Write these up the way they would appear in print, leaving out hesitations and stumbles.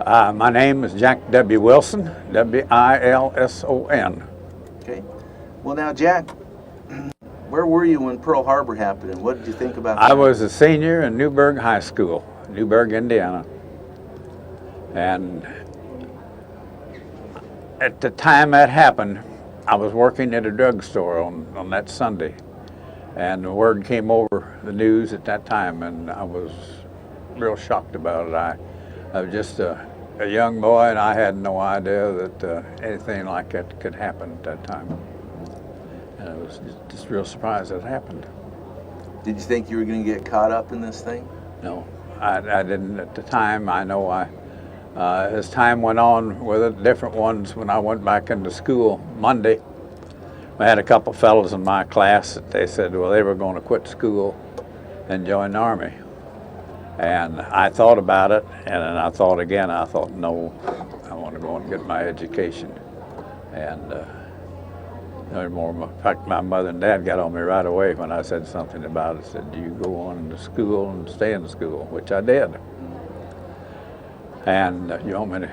My name is Jack W. Wilson, W-I-L-S-O-N. Okay. Well, now, Jack, where were you when Pearl Harbor happened, and what did you think about that? I was a senior in Newburgh High School, Newburgh, Indiana. And at the time that happened, I was working at a drugstore on that Sunday. And the word came over the news at that time, and I was real shocked about it. I was just a young boy, and I had no idea that anything like that could happen at that time. And I was just real surprised that it happened. Did you think you were going to get caught up in this thing? No, I didn't at the time. I know as time went on with it, different ones, when I went back into school Monday, I had a couple fellows in my class that they said, well, they were going to quit school and join the Army. And I thought about it, and then I thought again. I thought, no, I want to go and get my education. And in fact, my mother and dad got on me right away when I said something about it. Said, you go on to school and stay in school, which I did. And you want me to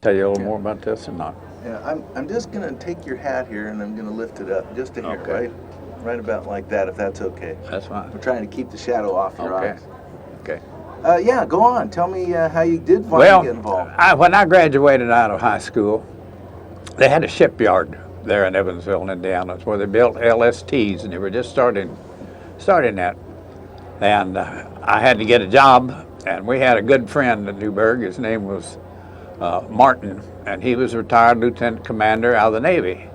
tell you a little more about this or not? Yeah, I'm just going to take your hat here and I'm going to lift it up just to here, Okay. right about like that, if that's okay. That's fine. We're trying to keep the shadow off your eyes. Okay. Yeah, go on. Tell me how you did finally get involved. When I graduated out of high school, they had a shipyard there in Evansville, Indiana. It's where they built LSTs, and they were just starting that. And I had to get a job, and we had a good friend in Newburgh. His name was Martin, and he was a retired lieutenant commander out of the Navy.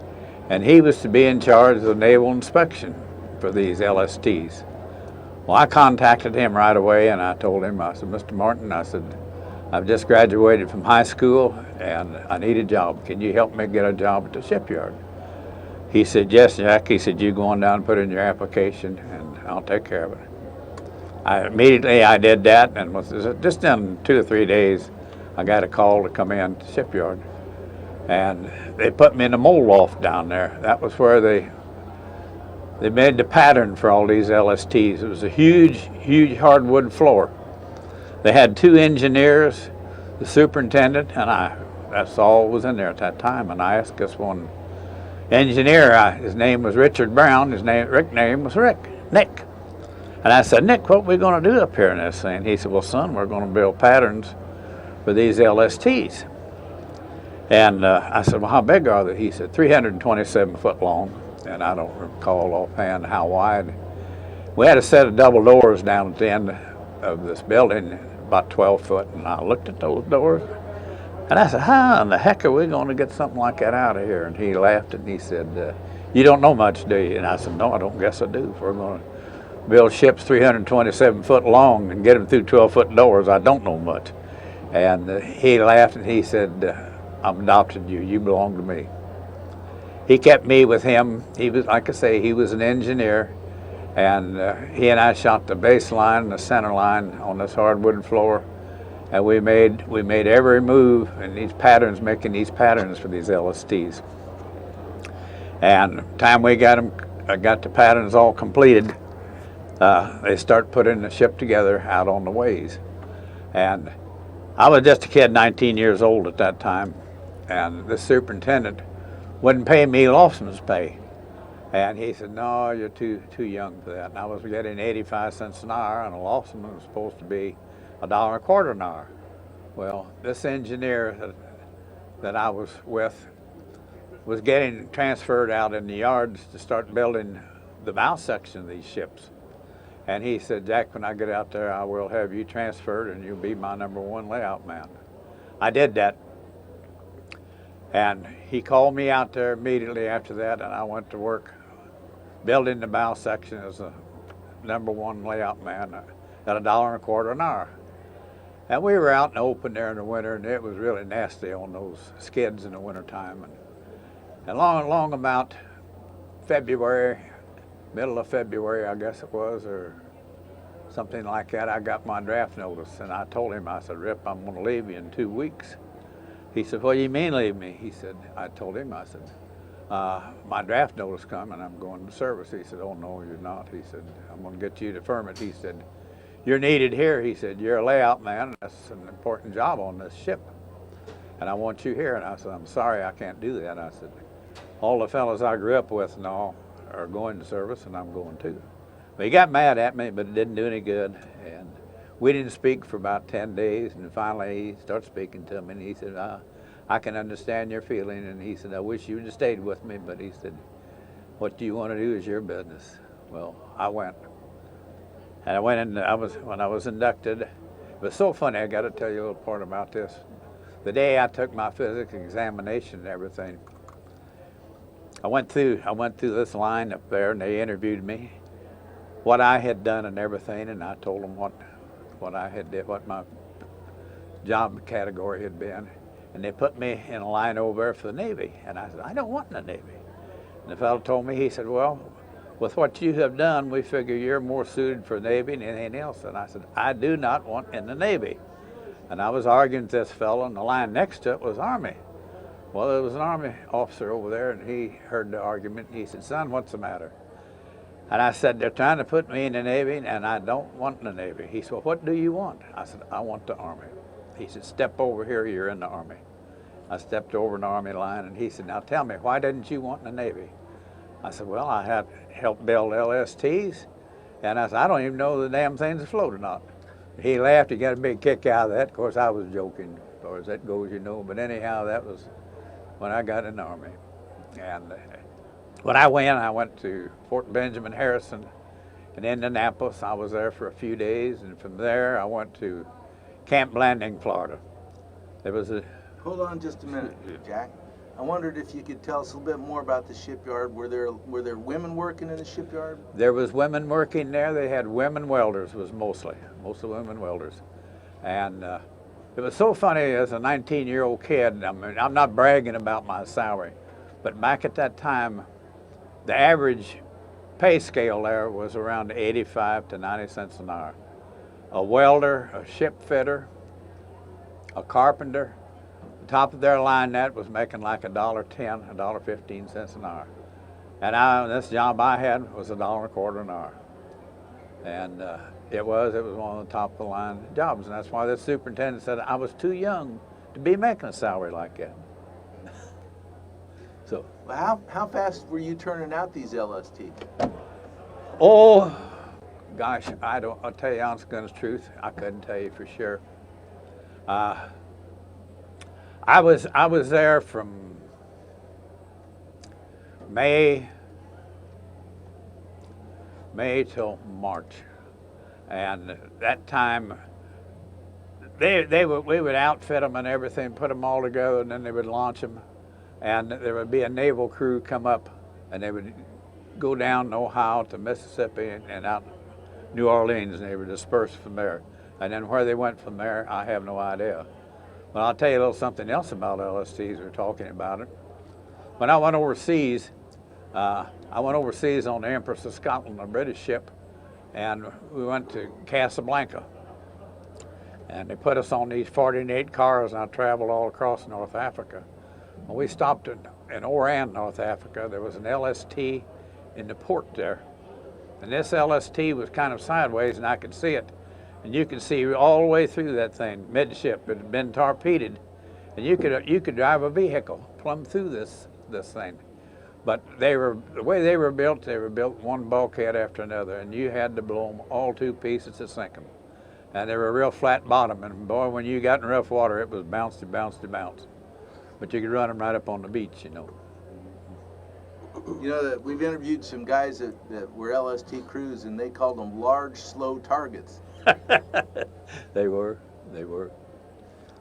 And he was to be in charge of the naval inspection for these LSTs. Well, I contacted him right away, and I told him, I said, Mr. Martin, I said, I've just graduated from high school, and I need a job. Can you help me get a job at the shipyard? He said, yes, Jack. He said, you go on down and put in your application, and I'll take care of it. Immediately I did that, and just in 2 or 3 days, I got a call to come in to the shipyard. And they put me in the mold loft down there. That was where they made the pattern for all these LSTs. It was a huge hardwood floor. They had 2 engineers, the superintendent, and I. That's all was in there at that time. And I asked this one engineer, his name was Richard Brown, his name was Nick. And I said, Nick, what are we going to do up here in this thing? He said, well, son, we're going to build patterns for these LSTs. And I said, well, how big are they? He said, 327 foot long. And I don't recall offhand how wide. We had a set of double doors down at the end of this building, about 12 foot. And I looked at those doors, and I said, how in the heck are we going to get something like that out of here? And he laughed, and he said, you don't know much, do you? And I said, no, I don't guess I do. If we're going to build ships 327 foot long and get them through 12-foot doors, I don't know much. And he laughed, and he said, I'm adopting you. You belong to me. He kept me with him. He was, like I say, he was an engineer, and he and I shot the base line and the center line on this hardwood floor, and we made every move in these patterns, making these patterns for these LSTs. And the time we got the patterns all completed, they start putting the ship together out on the ways. And I was just a kid, 19 years old at that time, and the superintendent wouldn't pay me lawsman's pay. And he said, no, you're too young for that. And I was getting 85 cents an hour, and a lawsman was supposed to be $1.25 an hour. Well, this engineer that I was with was getting transferred out in the yards to start building the bow section of these ships. And he said, Jack, when I get out there, I will have you transferred, and you'll be my #1 layout man. I did that. And he called me out there immediately after that, and I went to work building the bow section as a #1 layout man at $1.25 an hour. And we were out in the open there in the winter, and it was really nasty on those skids in the wintertime. And along about February, middle of February, I guess it was, or something like that, I got my draft notice, and I told him, I said, Rip, I'm going to leave you in 2 weeks. He said, what do you mean leave me? He said, I told him, I said, my draft notice come and I'm going to service. He said, oh, no, you're not. He said, I'm going to get you to firm it. He said, you're needed here. He said, you're a layout man. That's an important job on this ship. And I want you here. And I said, I'm sorry, I can't do that. I said, all the fellows I grew up with and all are going to service, and I'm going too. But he got mad at me, but it didn't do any good. And we didn't speak for about 10 days. And finally, he started speaking to me, and he said, I can understand your feeling. And he said, I wish you would have stayed with me. But he said, what do you want to do is your business. Well, I went. And I went in, when I was inducted, it was so funny, I got to tell you a little part about this. The day I took my physical examination and everything, I went through this line up there, and they interviewed me, what I had done and everything, and I told them what I had did, what my job category had been. And they put me in a line over there for the Navy. And I said, I don't want in the Navy. And the fellow told me, he said, well, with what you have done, we figure you're more suited for the Navy than anything else. And I said, I do not want in the Navy. And I was arguing with this fellow, and the line next to it was Army. Well, there was an Army officer over there, and he heard the argument, and he said, son, what's the matter? And I said, they're trying to put me in the Navy, and I don't want in the Navy. He said, well, what do you want? I said, I want the Army. He said, step over here, you're in the Army. I stepped over in the Army line, and he said, now tell me, why didn't you want in the Navy? I said, well, I had helped build LSTs, and I said, I don't even know the damn things afloat or not. He laughed, he got a big kick out of that. Of course, I was joking, as far as that goes, you know, but anyhow, that was when I got in the Army. And when I went to Fort Benjamin Harrison in Indianapolis. I was there for a few days, and from there I went to Camp Blanding, Florida. There was a... Hold on just a minute, Jack. I wondered if you could tell us a little bit more about the shipyard. Were there women working in the shipyard? There was women working there. They had women welders, was mostly women welders. And it was so funny as a 19-year-old kid. I mean, I'm not bragging about my salary, but back at that time, the average pay scale there was around 85 to 90 cents an hour. A welder, a ship fitter, a carpenter, the top of their line net was making like $1.10, $1.15 an hour. And this job I had was $1.25 an hour. And it was one of the top of the line jobs. And that's why the superintendent said I was too young to be making a salary like that. So. Well, how fast were you turning out these LSTs? Oh, gosh, I'll tell you honest goodness truth, I couldn't tell you for sure. I was there from May till March, and that time we would outfit them and everything, put them all together, and then they would launch them, and there would be a naval crew come up, and they would go down Ohio to Mississippi and out New Orleans, and they were dispersed from there. And then where they went from there, I have no idea. But I'll tell you a little something else about LSTs. We're talking about it. When I went overseas on the Empress of Scotland, a British ship, and we went to Casablanca. And they put us on these 48 cars, and I traveled all across North Africa. When we stopped in Oran, North Africa, there was an LST in the port there. And this LST was kind of sideways, and I could see it. And you could see all the way through that thing, midship. It had been torpedoed, and you could drive a vehicle plumb through this thing. But the way they were built one bulkhead after another, and you had to blow them all to pieces to sink them. And they were real flat bottom, and boy, when you got in rough water, it was bouncy, bouncy, bounce. But you could run them right up on the beach, you know. You know that we've interviewed some guys that were LST crews, and they called them large, slow targets. They were.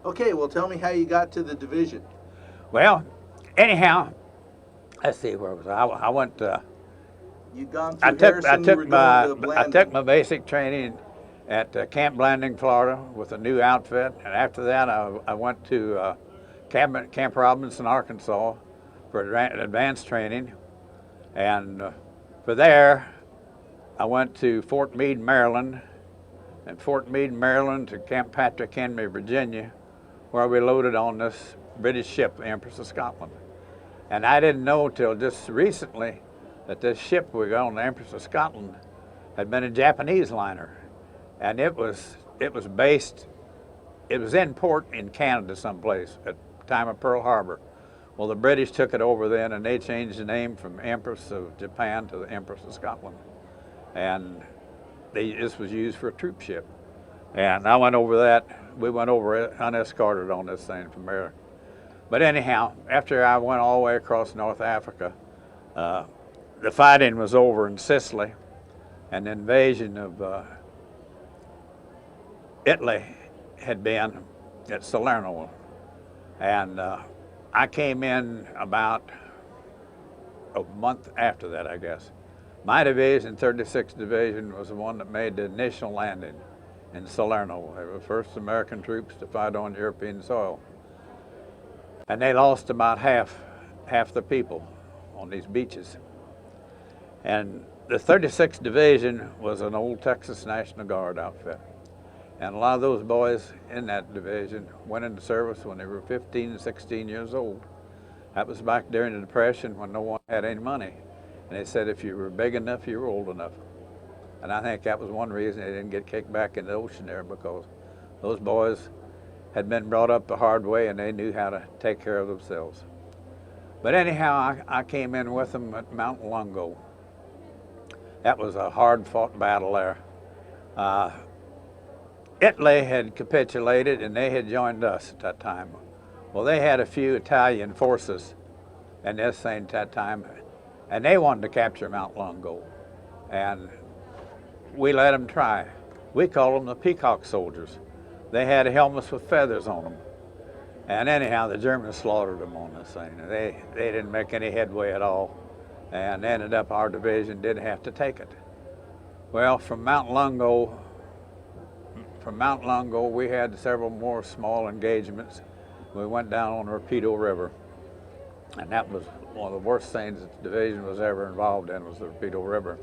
Okay, well, tell me how you got to the division. Well, anyhow, let's see, where was I? I went. You'd gone through Harrison, you were going to Blanding. I took my basic training at Camp Blanding, Florida, with a new outfit, and after that, I went to Camp Robinson, Arkansas, for advanced training, and for there, I went to Fort Meade, Maryland. And Fort Meade, Maryland to Camp Patrick Henry, Virginia, where we loaded on this British ship, the Empress of Scotland. And I didn't know till just recently that this ship we got on, the Empress of Scotland, had been a Japanese liner. and it was based. It was in port in Canada someplace at the time of Pearl Harbor. Well, the British took it over then, and they changed the name from Empress of Japan to the Empress of Scotland, and this was used for a troop ship. And I went over that. We went over it unescorted on this thing from there. But anyhow, after I went all the way across North Africa, the fighting was over in Sicily, and the invasion of Italy had been at Salerno. And I came in about a month after that, I guess. My division, 36th Division, was the one that made the initial landing in Salerno. They were the first American troops to fight on European soil. And they lost about half the people on these beaches. And the 36th Division was an old Texas National Guard outfit. And a lot of those boys in that division went into service when they were 15 and 16 years old. That was back during the Depression when no one had any money. And they said if you were big enough, you were old enough. And I think that was one reason they didn't get kicked back in the ocean there, because those boys had been brought up the hard way and they knew how to take care of themselves. But anyhow, I came in with them at Mount Lungo. That was a hard-fought battle there. Italy had capitulated and they had joined us at that time. Well, they had a few Italian forces in this thing at that time, and they wanted to capture Mount Lungo. And we let them try. We called them the Peacock Soldiers. They had helmets with feathers on them. And anyhow, the Germans slaughtered them on this thing. They didn't make any headway at all, and ended up our division did have to take it. Well, from Mount Lungo, we had several more small engagements. We went down on the Rapido River, and that was one of the worst things that the division was ever involved in, was the Rapido River.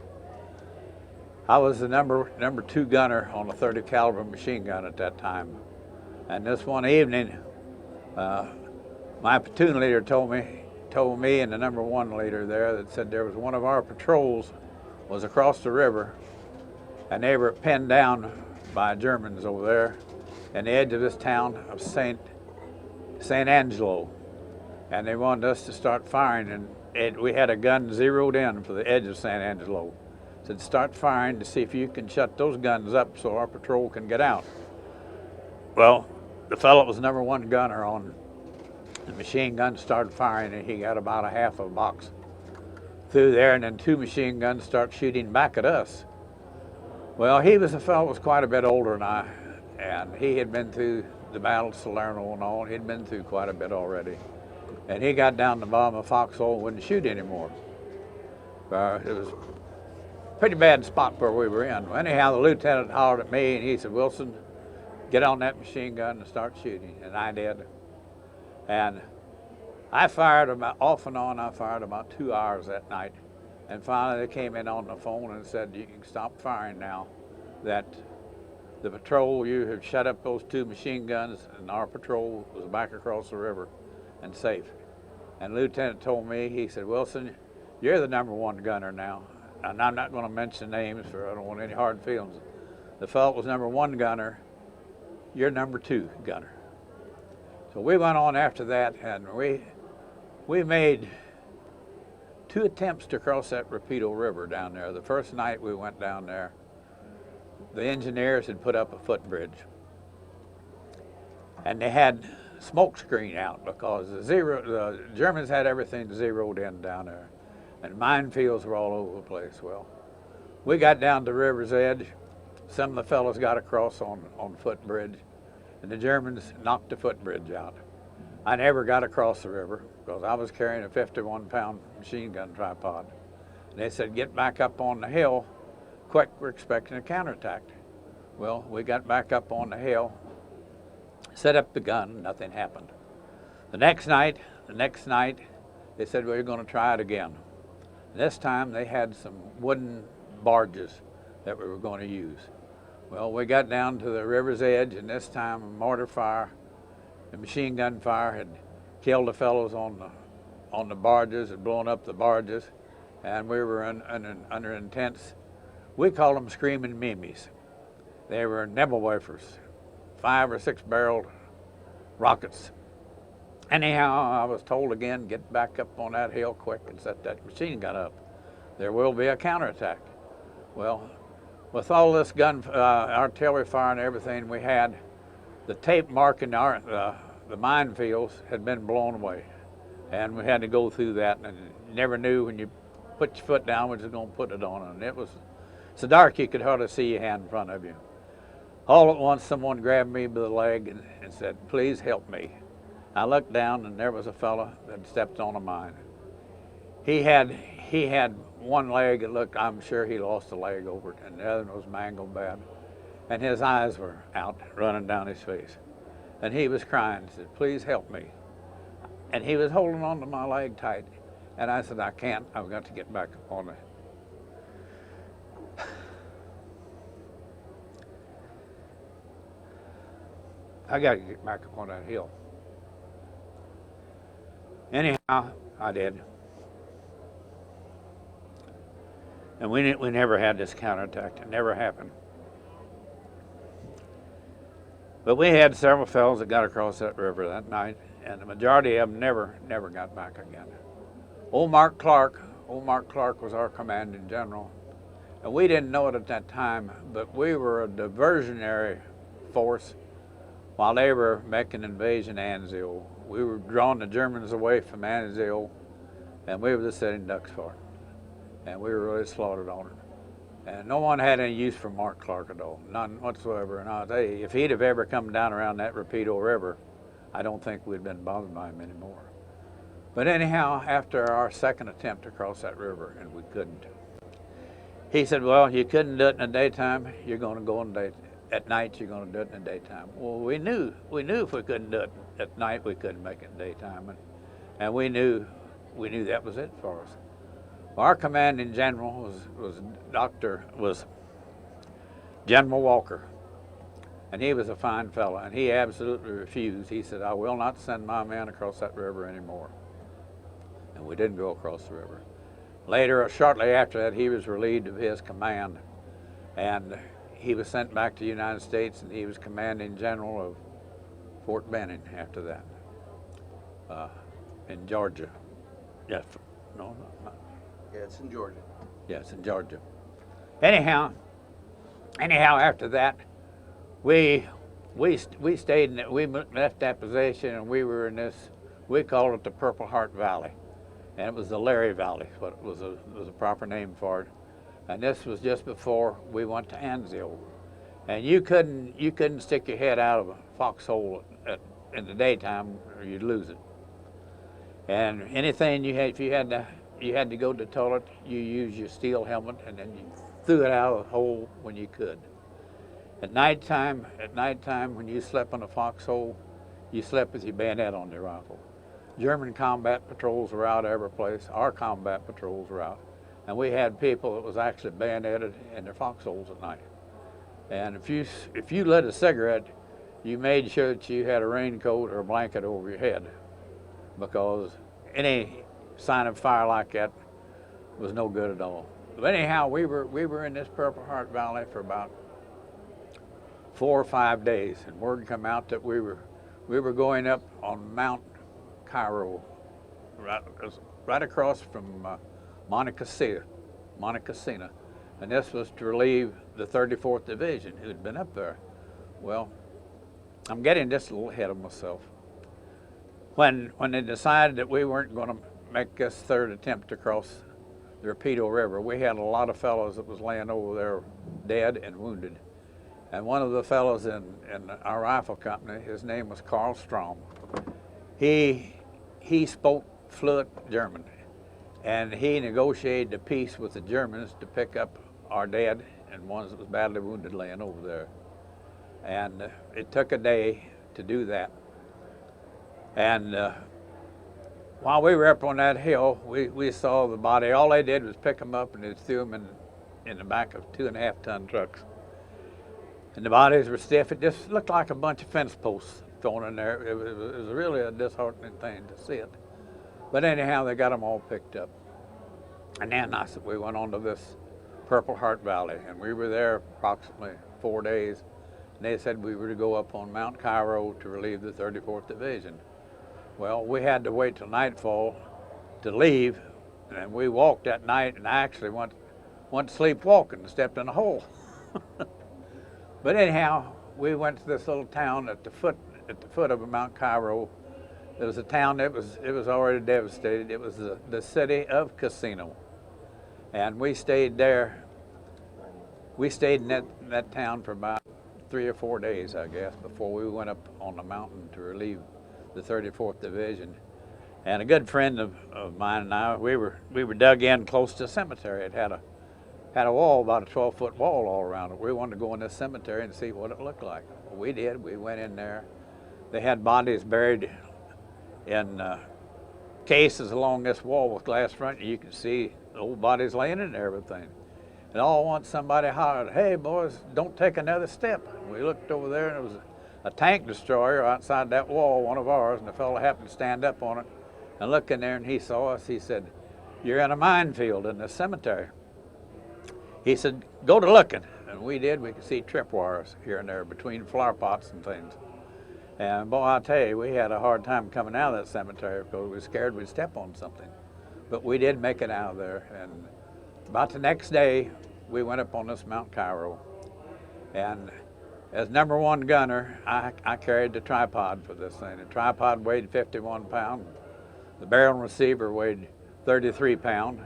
I was the number 2 gunner on a 30 caliber machine gun at that time. And this one evening, my platoon leader told me and the number 1 leader there that said there was one of our patrols was across the river, and they were pinned down by Germans over there in the edge of this town of St. Angelo. And they wanted us to start firing, and we had a gun zeroed in for the edge of St. Angelo. Said, start firing to see if you can shut those guns up so our patrol can get out. Well, the fellow was number 1 gunner on the machine gun, started firing, and he got about a half a box through there, and then 2 machine guns start shooting back at us. Well, he was a fellow that was quite a bit older than I, and he had been through the Battle of Salerno and all. He'd been through quite a bit already. And he got down the bottom of Foxhole and wouldn't shoot anymore. It was a pretty bad spot where we were in. Well, anyhow, the lieutenant hollered at me and he said, Wilson, get on that machine gun and start shooting. And I did. And I fired about, off and on, I fired about 2 hours that night. And finally they came in on the phone and said, you can stop firing now, that the patrol, you have shut up those 2 machine guns, and our patrol was back across the river and safe. And the lieutenant told me, he said, Wilson, you're the number 1 gunner now. And I'm not going to mention names, for I don't want any hard feelings. The fellow was number 1 gunner, you're number 2 gunner. So we went on after that, and we made 2 attempts to cross that Rapido River down there. The first night we went down there, the engineers had put up a footbridge, and they had smoke screen out because the Germans had everything zeroed in down there, and minefields were all over the place. Well, we got down to the river's edge. Some of the fellows got across on footbridge, and the Germans knocked the footbridge out. I never got across the river because I was carrying a 51-pound machine gun tripod. And they said, get back up on the hill quick, we're expecting a counterattack. Well, we got back up on the hill, set up the gun, nothing happened. The next night, they said, well, you're going to try it again. This time they had some wooden barges that we were going to use. Well, we got down to the river's edge, and this time a mortar fire, the machine gun fire had killed the fellows on the barges, had blown up the barges, and we were under intense, we call them screaming mimes. They were Nebel wafers, 5 or 6 barreled rockets. Anyhow, I was told again, get back up on that hill quick and set that machine gun up. There will be a counterattack. Well, with all this gun, artillery fire and everything we had, the tape marking the minefields had been blown away. And we had to go through that, and you never knew when you put your foot down when you was going to put it on. And it was so dark you could hardly see your hand in front of you. All at once, someone grabbed me by the leg and said, please help me. I looked down, and there was a fella that stepped on a mine. He had one leg that looked, I'm sure he lost a leg over it, and the other one was mangled bad. And his eyes were out, running down his face. And he was crying, he said, please help me. And he was holding on to my leg tight. And I said, I can't, I've got to get back up on it. I got to get back up on that hill. Anyhow, I did. And we never had this counterattack. It never happened. But we had several fellows that got across that river that night, and the majority of them never got back again. Old Mark Clark was our commanding general. And we didn't know it at that time, but we were a diversionary force while they were making invasion of Anzio. We were drawing the Germans away from Anzio, and we were the sitting ducks for it. And we were really slaughtered on it. And no one had any use for Mark Clark at all, none whatsoever. And I'll tell you, if he'd have ever come down around that Rapido River, I don't think we'd been bothered by him anymore. But anyhow, after our second attempt to cross that river, and we couldn't, he said, well, you couldn't do it in the daytime, you're going to go in the day. At night, you're going to do it in the daytime. Well, we knew if we couldn't do it at night, we couldn't make it in the daytime. And we knew that was it for us. Our commanding general was General Walker, and he was a fine fellow, and he absolutely refused. He said, I will not send my men across that river anymore. And we didn't go across the river. Later, shortly after that, he was relieved of his command, and he was sent back to the United States, and he was commanding general of Fort Benning after that, in Georgia. Yes, no, not. Yeah, it's in Georgia. Yes, in Georgia. Anyhow, after that, we stayed we left that position, and we were in this. We called it the Purple Heart Valley, and it was the Larry Valley. What was a proper name for it. And this was just before we went to Anzio, and you couldn't stick your head out of a foxhole in the daytime, or you'd lose it. And anything if you had to go to the toilet, you used your steel helmet, and then you threw it out of the hole when you could. At nighttime, when you slept in a foxhole, you slept with your bayonet on your rifle. German combat patrols were out every place. Our combat patrols were out. And we had people that was actually bayoneted in their foxholes at night. And if you lit a cigarette, you made sure that you had a raincoat or a blanket over your head, because any sign of fire like that was no good at all. But anyhow, we were in this Purple Heart Valley for about 4 or 5 days, and word come out that we were going up on Mount Cairo, right across from Monte Cassino, and this was to relieve the 34th Division, who had been up there. Well, I'm getting just a little ahead of myself. When they decided that we weren't going to make this third attempt to cross the Rapido River, we had a lot of fellows that was laying over there dead and wounded. And one of the fellows in our rifle company, his name was Carl Strom. He spoke fluent German, and he negotiated a peace with the Germans to pick up our dead and ones that was badly wounded laying over there. And it took a day to do that. And while we were up on that hill, we saw the body. All they did was pick them up and they threw them in the back of 2.5-ton trucks. And the bodies were stiff. It just looked like a bunch of fence posts thrown in there. It was really a disheartening thing to see it. But anyhow, they got them all picked up. And then we went on to this Purple Heart Valley, and we were there approximately 4 days. And they said we were to go up on Mount Cairo to relieve the 34th Division. Well, we had to wait till nightfall to leave, and we walked that night, and I actually went to sleep walking and stepped in a hole. But anyhow, we went to this little town at the foot of Mount Cairo. It was a town that was already devastated. It was the city of Casino, and we stayed there. We stayed in that town for about 3 or 4 days, I guess, before we went up on the mountain to relieve the 34th Division. And a good friend of mine and I, we were dug in close to a cemetery. It had a wall, about a 12-foot wall all around it. We wanted to go in this cemetery and see what it looked like. Well, we did. We went in there. They had bodies buried in cases along this wall with glass front. You could see the old bodies laying in there, everything. And all at once somebody hollered, "Hey boys, don't take another step." We looked over there, and it was a tank destroyer outside that wall, one of ours, and the fellow happened to stand up on it and look in there, and he saw us. He said, "You're in a minefield in this cemetery." He said, "Go to looking." And we did. We could see tripwires here and there between flower pots and things. And boy, I'll tell you, we had a hard time coming out of that cemetery because we were scared we'd step on something. But we did make it out of there. And about the next day, we went up on this Mount Cairo. And as #1 gunner, I carried the tripod for this thing. The tripod weighed 51 pounds. The barrel and receiver weighed 33 pounds.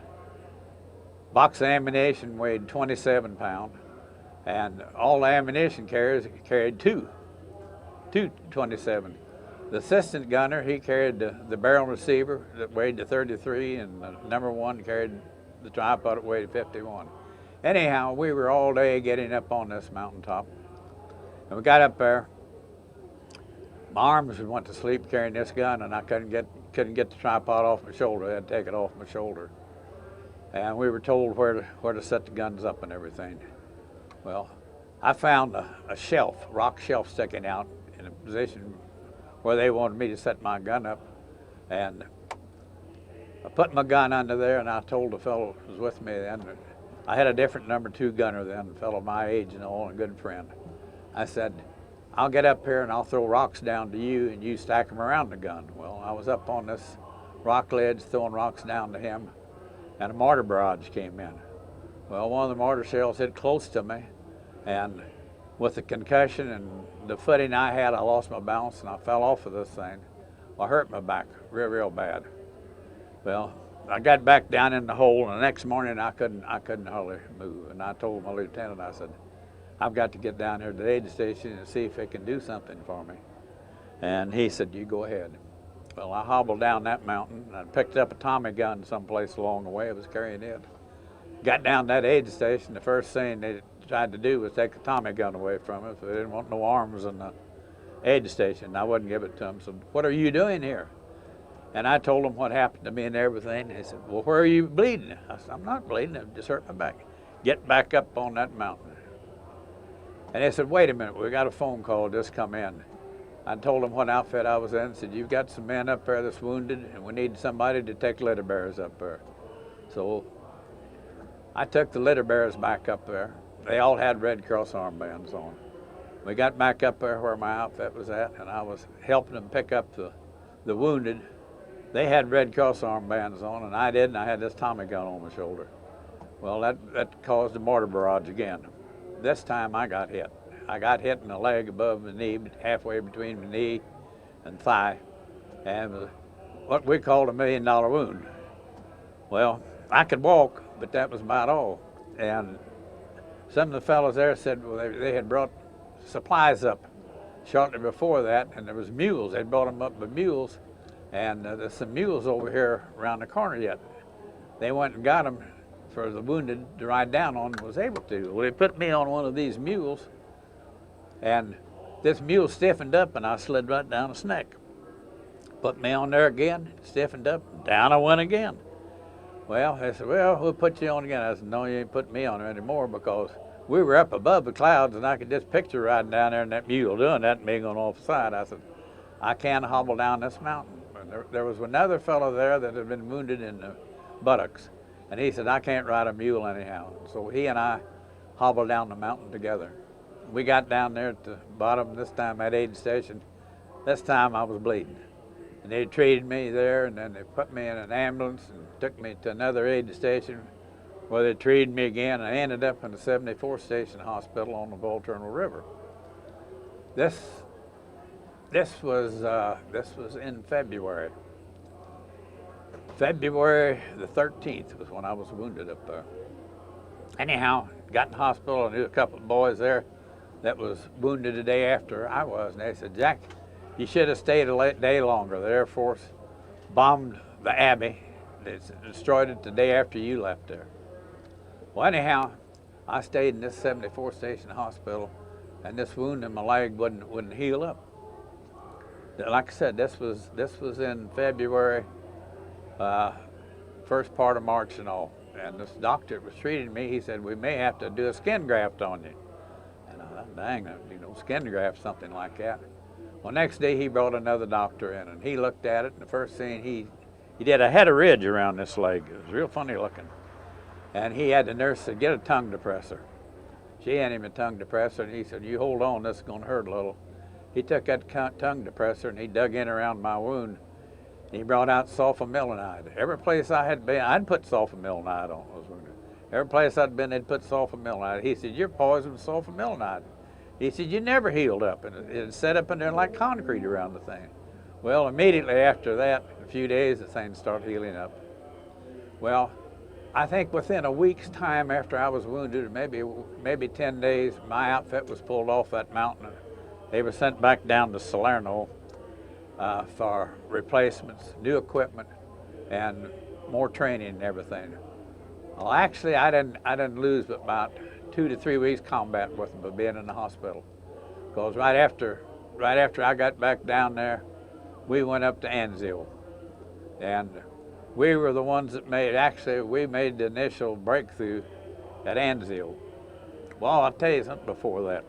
Box of ammunition weighed 27 pounds. And all the ammunition carriers carried two 27. The assistant gunner, he carried the barrel receiver that weighed the 33, and the #1 carried the tripod that weighed 51. Anyhow, we were all day getting up on this mountaintop. And we got up there. My arms went to sleep carrying this gun, and I couldn't get the tripod off my shoulder. I had to take it off my shoulder. And we were told where to set the guns up and everything. Well, I found a shelf, rock shelf sticking out in a position where they wanted me to set my gun up. And I put my gun under there, and I told the fellow who was with me then, I had a different #2 gunner then, a fellow my age and all, and a good friend. I said, "I'll get up here and I'll throw rocks down to you, and you stack them around the gun." Well, I was up on this rock ledge throwing rocks down to him, and a mortar barrage came in. Well, one of the mortar shells hit close to me, and with the concussion and the footing I had, I lost my balance and I fell off of this thing. I hurt my back real bad. Well, I got back down in the hole, and the next morning I couldn't hardly move. And I told my lieutenant, I said, "I've got to get down here to the aid station and see if it can do something for me." And he said, "You go ahead." Well, I hobbled down that mountain, and I picked up a Tommy gun someplace along the way. I was carrying it. Got down that aid station, the first thing they tried to do was take the Tommy gun away from us. They didn't want no arms in the aid station. I wouldn't give it to them. So, "What are you doing here?" And I told them what happened to me and everything. They said, "Well, where are you bleeding?" I said, "I'm not bleeding. I've just hurt my back." "Get back up on that mountain." And they said, "Wait a minute, we got a phone call just come in." I told them what outfit I was in. Said, "You've got some men up there that's wounded, and we need somebody to take litter bearers up there." So I took the litter bearers back up there. They all had Red Cross armbands on. We got back up there where my outfit was at, and I was helping them pick up the wounded. They had Red Cross armbands on, and I didn't. I had this Tommy gun on my shoulder. Well, that caused a mortar barrage again. This time I got hit. I got hit in the leg above the knee, halfway between the knee and thigh, and what we called a $1 million wound. Well, I could walk, but that was about all. And some of the fellows there said, well, they had brought supplies up shortly before that, and there was mules. They brought them up with mules, and there's some mules over here around the corner yet. They went and got them for the wounded to ride down on and was able to. Well, they put me on one of these mules, and this mule stiffened up, and I slid right down its neck. Put me on there again, stiffened up, down I went again. Well, they said, well, we'll put you on again. I said, no, you ain't putting me on there anymore, because we were up above the clouds, and I could just picture riding down there and that mule doing that and me going off the side. I said, I can't hobble down this mountain. There was another fellow there that had been wounded in the buttocks, and he said, I can't ride a mule anyhow. So he and I hobbled down the mountain together. we got down there at the bottom this time at aid station. This time I was bleeding. And they treated me there, and then they put me in an ambulance and took me to another aid station where they treated me again. And I ended up in the 74th Station Hospital on the Volturno River. This was in February. February the 13th was when I was wounded up there. Anyhow, got in the hospital. I knew a couple of boys there that was wounded the day after I was, and they said, "Jack, you should have stayed a day longer. The Air Force bombed the Abbey. They destroyed it the day after you left there." Well, anyhow, I stayed in this 74th Station Hospital, and this wound in my leg wouldn't heal up. Like I said, this was in February, first part of March and all. And this doctor that was treating me, he said, "We may have to do a skin graft on you." And I thought, dang, skin graft, something like that. Well, next day he brought another doctor in, and he looked at it, and the first thing he did, I had a ridge around this leg. It was real funny looking. And he had the nurse say, "Get a tongue depressor." She handed him a tongue depressor, and he said, "You hold on, this is going to hurt a little." He took that tongue depressor, and he dug in around my wound. He brought out sulfamelinide. Every place I had been, I'd put sulfamelinide on those wounds. Every place I'd been, they'd put sulfamelinide. He said, "You're poisoned with sulfamelinide." He said, "You never healed up." And it set up in there like concrete around the thing. Well, immediately after that, a few days, the thing started healing up. Well, I think within a week's time after I was wounded, maybe 10 days, my outfit was pulled off that mountain. They were sent back down to Salerno for replacements, new equipment, and more training and everything. Well, actually, I didn't lose but about 2 to 3 weeks combat with them, being in the hospital, because right after I got back down there, we went up to Anzio, and we were the ones that we made the initial breakthrough at Anzio. Well, I'll tell you something before that.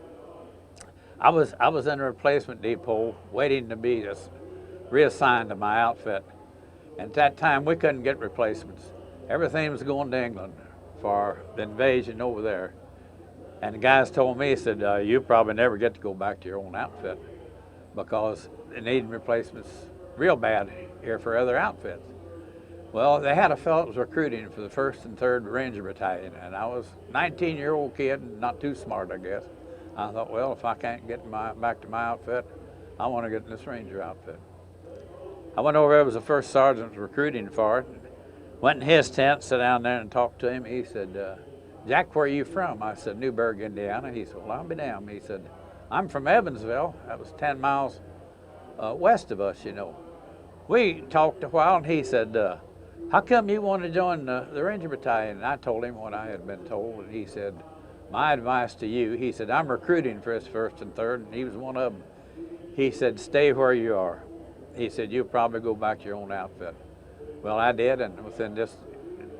I was in a replacement depot waiting to be reassigned to my outfit. And at that time, we couldn't get replacements. Everything was going to England for the invasion over there. And the guys told me, he said, "You probably never get to go back to your own outfit because they need replacements real bad here for other outfits." Well, they had a fellow that was recruiting for the 1st and 3rd Ranger Battalion, and I was a 19-year-old kid, not too smart, I guess. I thought, well, if I can't get back to my outfit, I want to get in this Ranger outfit. I went over there, was the first sergeant was recruiting for it. Went in his tent, sat down there and talked to him. He said, "Jack, where are you from?" I said, "Newburgh, Indiana." He said, "Well, I'll be damned." He said, "I'm from Evansville." That was 10 miles west of us, We talked a while, and he said, "How come you want to join the Ranger Battalion?" And I told him what I had been told, and he said, "My advice to you," he said, "I'm recruiting for his 1st and 3rd, and he was one of them. He said, "Stay where you are." He said, "You'll probably go back to your own outfit." Well, I did, and within just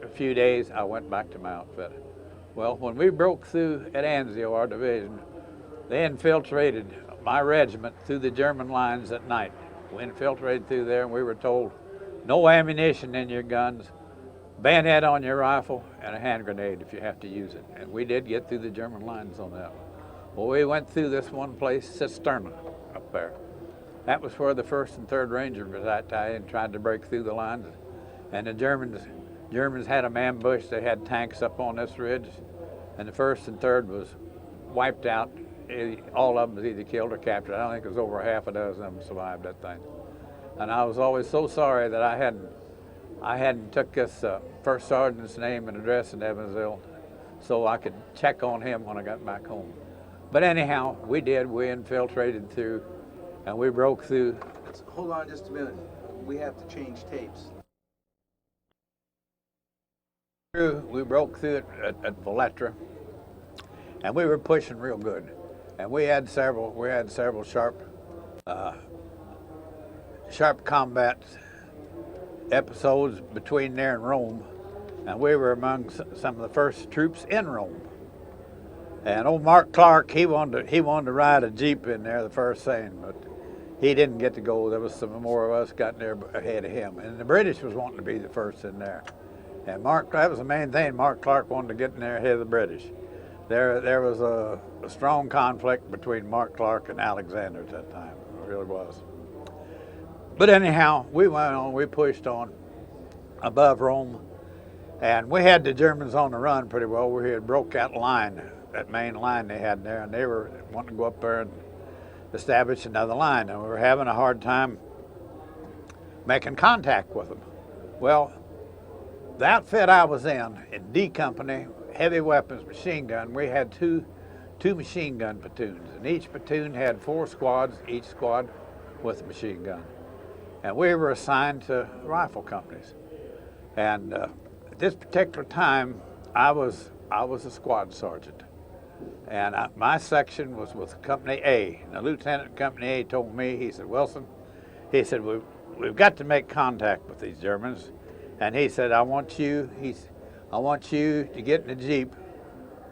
a few days, I went back to my outfit. Well, when we broke through at Anzio, our division, they infiltrated my regiment through the German lines at night. We infiltrated through there, and we were told, "No ammunition in your guns, bayonet on your rifle, and a hand grenade if you have to use it." And we did get through the German lines on that. Well, we went through this one place, Cisterna, up there. That was where the 1st and 3rd Ranger Battalion tried to break through the lines. And the Germans had them ambushed. They had tanks up on this ridge. And the 1st and 3rd was wiped out. All of them was either killed or captured. I don't think it was over half a dozen of them survived that thing. And I was always so sorry that I hadn't took this first sergeant's name and address in Evansville so I could check on him when I got back home. But anyhow, we did. We infiltrated through, and we broke through. Hold on just a minute. We have to change tapes. We broke through it at Valletta, and we were pushing real good. And we had several sharp combat episodes between there and Rome, and we were among some of the first troops in Rome. And old Mark Clark, he wanted to ride a Jeep in there the first thing, but he didn't get to go. There was some more of us got there ahead of him, and the British was wanting to be the first in there. And that was the main thing. Mark Clark wanted to get in there ahead of the British. There was a strong conflict between Mark Clark and Alexander at that time. It really was. But anyhow, we went on, we pushed on above Rome, and we had the Germans on the run pretty well. We had broke that line, that main line they had there, and they were wanting to go up there and establish another line, and we were having a hard time making contact with them. Well, the outfit I was in D Company, heavy weapons machine gun, we had two machine gun platoons, and each platoon had 4 squads, each squad with a machine gun. And we were assigned to rifle companies. And at this particular time, I was a squad sergeant. And my section was with Company A. And the lieutenant in Company A told me, he said, Wilson, he said, we've got to make contact with these Germans. And he said, I want you to get in a Jeep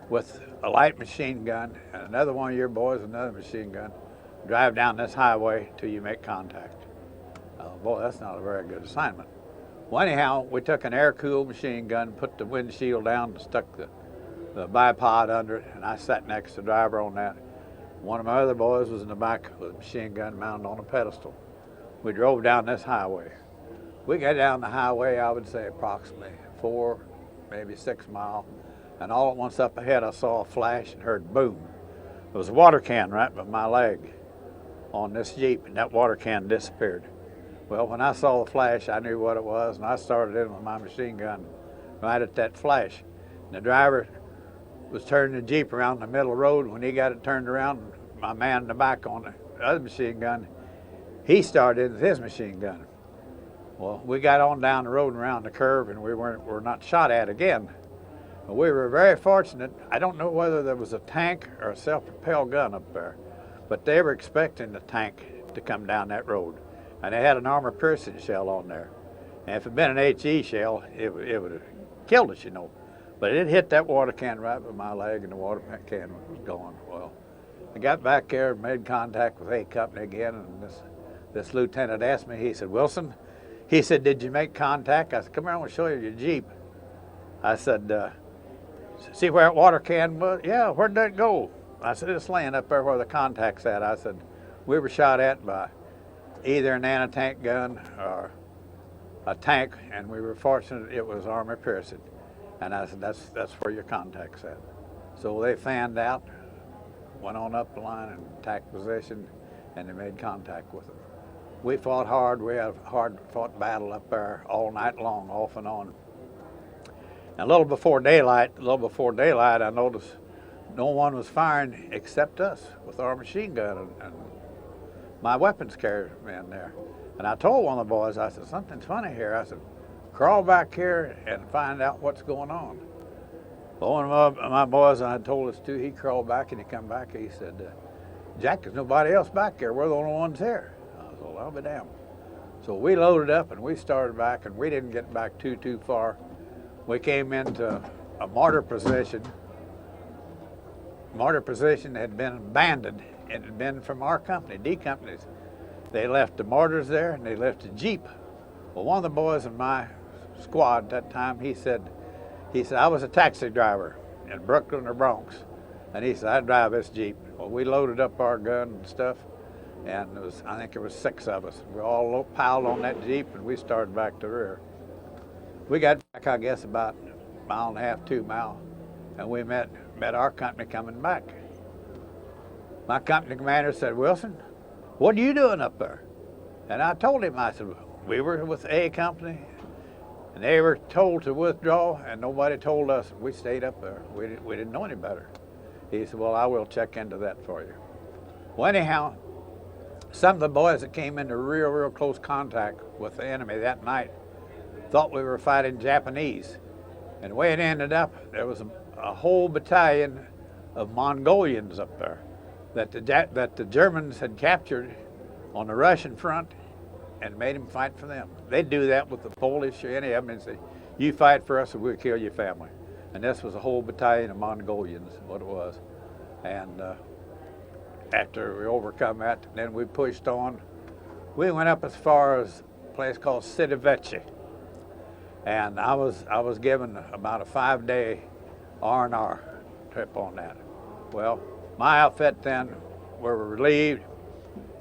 with a light machine gun and another one of your boys with another machine gun, drive down this highway till you make contact. Boy, that's not a very good assignment. Well, anyhow, we took an air-cooled machine gun, put the windshield down, and stuck the bipod under it, and I sat next to the driver on that. One of my other boys was in the back with a machine gun mounted on a pedestal. We drove down this highway. We got down the highway, I would say approximately 4, maybe 6 miles, and all at once up ahead I saw a flash and heard boom. There was a water can right by my leg on this Jeep, and that water can disappeared. Well, when I saw the flash, I knew what it was, and I started in with my machine gun right at that flash. And the driver was turning the Jeep around the middle of the road. When he got it turned around, my man in the back on the other machine gun, he started with his machine gun. Well, we got on down the road and around the curve, and we were not shot at again. But we were very fortunate. I don't know whether there was a tank or a self-propelled gun up there, but they were expecting the tank to come down that road. And they had an armor-piercing shell on there. And if it had been an HE shell, it would have killed us, you know. But it hit that water can right by my leg, and the water can was gone. Well, I got back there and made contact with A Company again, and this lieutenant asked me, he said, Wilson, he said, did you make contact? I said, come here, I want to show you your Jeep. I said, see where that water can was? Yeah, where'd that go? I said, it's laying up there where the contact's at. I said, we were shot at by either an anti-tank gun or a tank, and we were fortunate it was armor piercing. And I said, that's where your contact's at. So they fanned out, went on up the line and attacked position, and they made contact with them. We fought hard. We had a hard-fought battle up there all night long, off and on. And a little before daylight, I noticed no one was firing except us with our machine gun and my weapons carrier man there. And I told one of the boys, I said, something's funny here. I said, crawl back here and find out what's going on. Well, one of my boys I had told us to, he crawled back and he come back, he said, Jack, there's nobody else back there. We're the only ones here. I said, well, I'll be damned. So we loaded up and we started back, and we didn't get back too far. We came into a mortar position. Mortar position had been abandoned. It had been from our company, D Companies. They left the mortars there and they left a Jeep. Well, one of the boys in my squad at that time, he said, I was a taxi driver in Brooklyn or Bronx. And he said, I drive this Jeep. Well, we loaded up our gun and stuff, and I think there was 6 of us. We all piled on that Jeep and we started back to the rear. We got back, I guess, about 1.5 miles, 2 miles, and we met our company coming back. My company commander said, Wilson, what are you doing up there? And I told him, I said, we were with A Company, and they were told to withdraw, and nobody told us. We stayed up there. We didn't know any better. He said, well, I will check into that for you. Well, anyhow, some of the boys that came into real close contact with the enemy that night thought we were fighting Japanese. And the way it ended up, there was a whole battalion of Mongolians up there that the Germans had captured on the Russian front and made them fight for them. They'd do that with the Polish or any of them and say, you fight for us or we'll kill your family. And this was a whole battalion of Mongolians, what it was. And after we overcome that, then we pushed on. We went up as far as a place called Sidiveci. And I was given about a 5-day R&R trip on that. Well, my outfit then were relieved,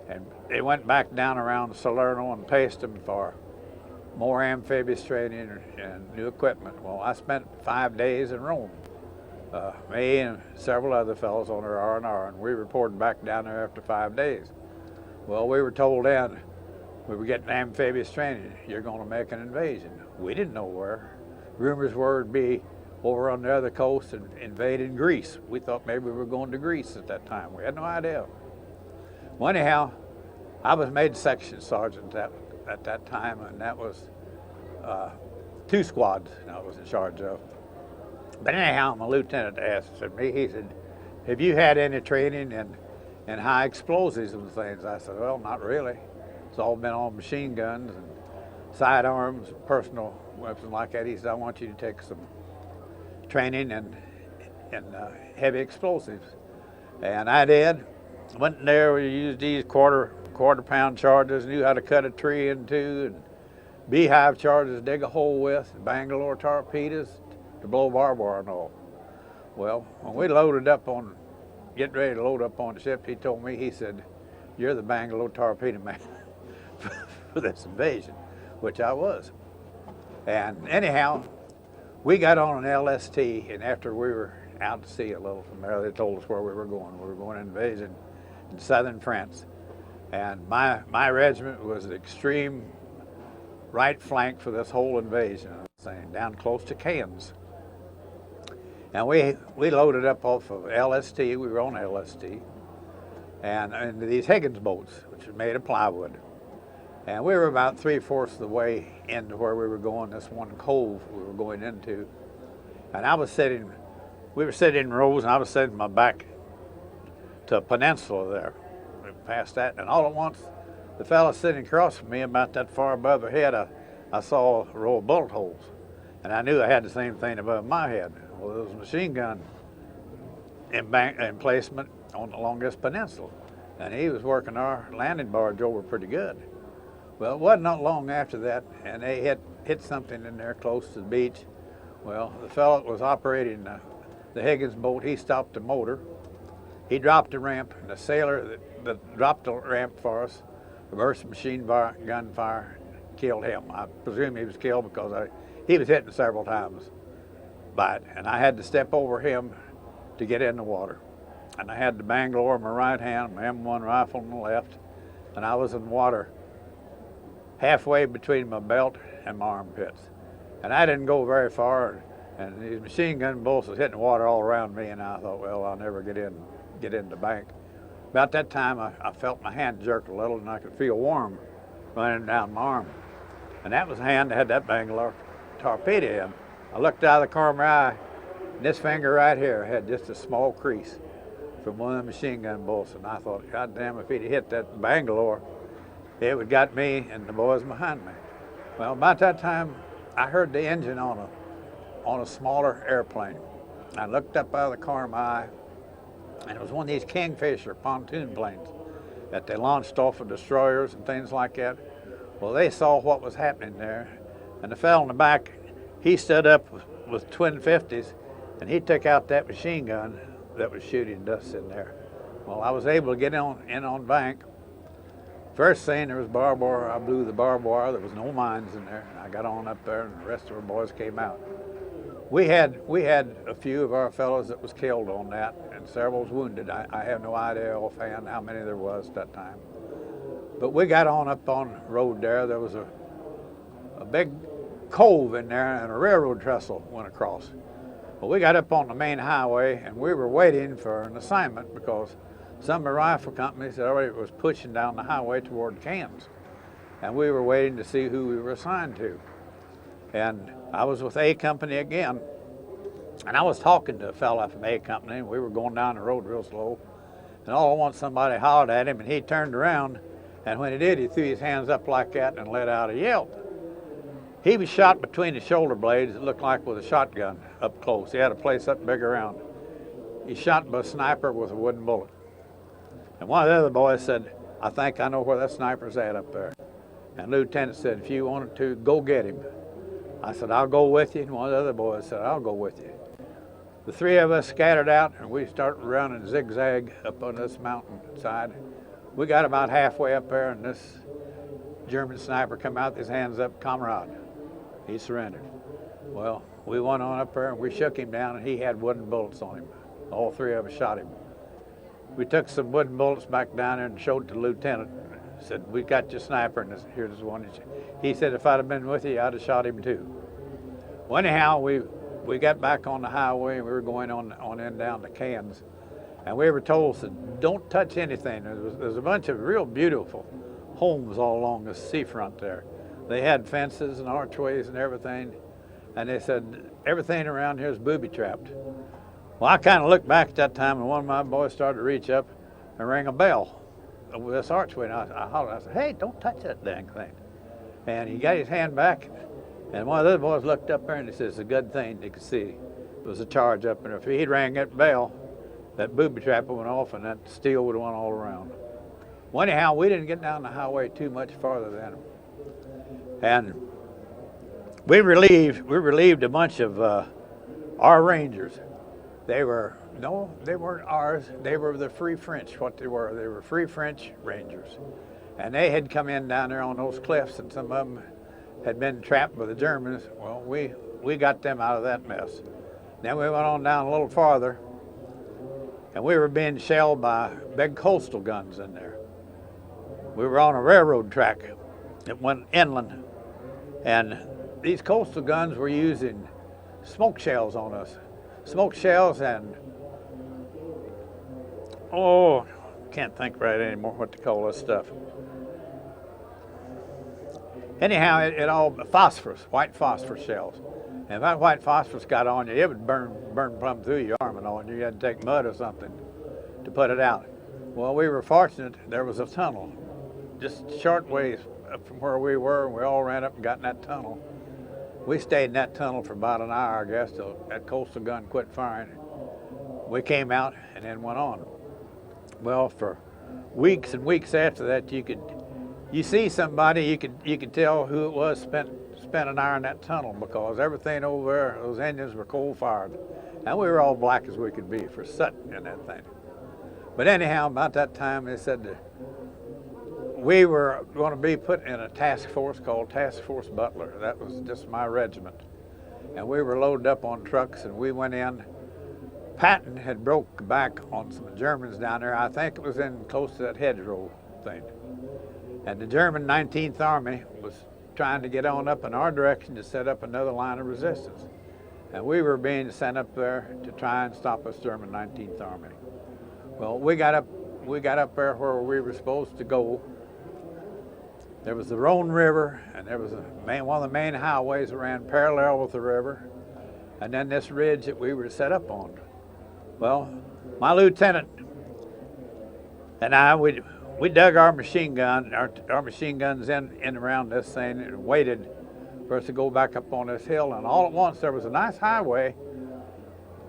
and they went back down around Salerno and Paestum for more amphibious training and new equipment. Well, I spent 5 days in Rome. Me and several other fellows on our R&R, and we reported back down there after 5 days. Well, we were told then we were getting amphibious training. You're going to make an invasion. We didn't know where. Rumors were it'd be over on the other coast and invading Greece. We thought maybe we were going to Greece at that time. We had no idea. Well, anyhow, I was made section sergeant at that time, and that was 2 squads I was in charge of. But anyhow, my lieutenant asked me, he said, have you had any training in high explosives and things? I said, well, not really. It's all been on machine guns and sidearms, personal weapons like that. He said, I want you to take some training in heavy explosives. And I did. Went in there, we used these quarter pound charges, knew how to cut a tree in two, and beehive charges to dig a hole with, Bangalore torpedoes to blow barbed wire and all. Well, when we loaded up on, getting ready to load up on the ship, he told me, he said, you're the Bangalore torpedo man for this invasion, which I was. And anyhow, we got on an LST, and after we were out to sea a little from there, they told us where we were going. We were going on invasion in southern France. And my regiment was the extreme right flank for this whole invasion, saying, down close to Cannes. And we loaded up off of LST, we were on LST, and into these Higgins boats, which were made of plywood. And we were about 3/4 of the way into where we were going, this one cove we were going into. And we were sitting in rows, and I was sitting my back to a peninsula there. We passed that, and all at once, the fellow sitting across from me, about that far above the head, I saw a row of bullet holes. And I knew I had the same thing above my head. Well, there was a machine gun emplacement along this peninsula. And he was working our landing barge over pretty good. Well, it wasn't not long after that, and they hit something in there close to the beach. Well, the fellow that was operating the Higgins boat, he stopped the motor. He dropped the ramp, and the sailor that dropped the ramp for us, reverse machine gun fire, killed him. I presume he was killed because he was hit several times by it, and I had to step over him to get in the water. And I had the Bangalore in my right hand, my M1 rifle in the left, and I was in water halfway between my belt and my armpits. And I didn't go very far, and these machine gun bullets was hitting water all around me, and I thought, well, I'll never get in the bank. About that time, I felt my hand jerk a little, and I could feel warm running down my arm. And that was the hand that had that Bangalore torpedo in. I looked out of the corner of my eye, and this finger right here had just a small crease from one of the machine gun bullets, and I thought, God damn, if he'd hit that Bangalore, it would got me and the boys behind me. Well, about that time, I heard the engine on a smaller airplane. I looked up out of the corner of my eye, and it was one of these Kingfisher pontoon planes that they launched off of destroyers and things like that. Well, they saw what was happening there, and the fellow in the back, he stood up with twin 50s, and he took out that machine gun that was shooting dust in there. Well, I was able to get in on bank. First thing, there was barbed wire. I blew the barbed wire. There was no mines in there. And I got on up there, and the rest of our boys came out. We had a few of our fellows that was killed on that, and several was wounded. I have no idea offhand how many there was at that time. But we got on up on the road there. There was a big cove in there, and a railroad trestle went across. Well, we got up on the main highway, and we were waiting for an assignment because some of the rifle companies that already was pushing down the highway toward Cannes. And we were waiting to see who we were assigned to. And I was with A Company again, and I was talking to a fella from A Company, and we were going down the road real slow. And all at once somebody hollered at him, and he turned around, and when he did, he threw his hands up like that and let out a yelp. He was shot between the shoulder blades. It looked like with a shotgun up close. He had a place up big around. He's shot by a sniper with a wooden bullet. And one of the other boys said, I think I know where that sniper's at up there. And the lieutenant said, if you wanted to, go get him. I said, I'll go with you. And one of the other boys said, I'll go with you. The three of us scattered out, and we started running zigzag up on this mountainside. We got about halfway up there, and this German sniper come out with his hands up, "Comrade." He surrendered. Well, we went on up there, and we shook him down, and he had wooden bullets on him. All three of us shot him. We took some wooden bullets back down there and showed to the lieutenant. Said, "We got your sniper, and here's one." He said, "If I'd have been with you, I'd have shot him too." Well, anyhow, we got back on the highway, and we were going on in down to Cairns. And we were told, said, "Don't touch anything." There's a bunch of real beautiful homes all along the seafront there. They had fences and archways and everything. And they said, "Everything around here is booby-trapped." Well, I kind of looked back at that time, and one of my boys started to reach up and ring a bell over this archway. And I hollered, I said, "Hey, don't touch that dang thing." And he got his hand back, and one of the other boys looked up there, and he says, "It's a good thing you could see it was a charge up there. If he'd rang that bell, that booby trap went off, and that steel would have went all around." Well, anyhow, we didn't get down the highway too much farther than him. And we relieved a bunch of our Rangers. They weren't ours. They were the Free French, what they were. They were Free French Rangers. And they had come in down there on those cliffs, and some of them had been trapped by the Germans. Well, we got them out of that mess. Then we went on down a little farther, and we were being shelled by big coastal guns in there. We were on a railroad track that went inland, and these coastal guns were using smoke shells on us. Smoke shells and, can't think right anymore what to call this stuff. Anyhow, it all, phosphorus, white phosphorus shells. And if that white phosphorus got on you, it would burn plumb through your arm and all, and you had to take mud or something to put it out. Well, we were fortunate, there was a tunnel just short ways up from where we were, and we all ran up and got in that tunnel. We stayed in that tunnel for about an hour, I guess, till that coastal gun quit firing. We came out and then went on. Well, for weeks and weeks after that, you see somebody, you could tell who it was spent an hour in that tunnel, because everything over there, those Indians were coal-fired. And we were all black as we could be for sitting in that thing. But anyhow, about that time, they said that we were going to be put in a task force called Task Force Butler. That was just my regiment. And we were loaded up on trucks, and we went in. Patton had broke back on some Germans down there. I think it was in close to that hedgerow thing. And the German 19th Army was trying to get on up in our direction to set up another line of resistance. And we were being sent up there to try and stop this German 19th Army. Well, we got up there where we were supposed to go. There was the Rhone River, and there was one of the main highways that ran parallel with the river, and then this ridge that we were set up on. Well, my lieutenant and I, we dug our machine guns in around this thing and waited for us to go back up on this hill, and all at once there was a nice highway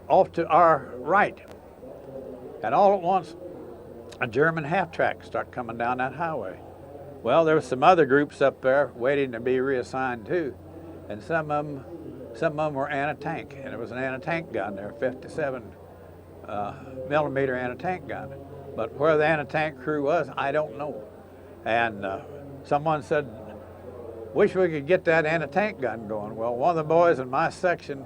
off to our right. And all at once, a German half-track started coming down that highway. Well, there were some other groups up there waiting to be reassigned too, and some of them were anti-tank, and there was an anti-tank gun there, 57 millimeter anti-tank gun. But where the anti-tank crew was, I don't know. And someone said, "Wish we could get that anti-tank gun going." Well, one of the boys in my section,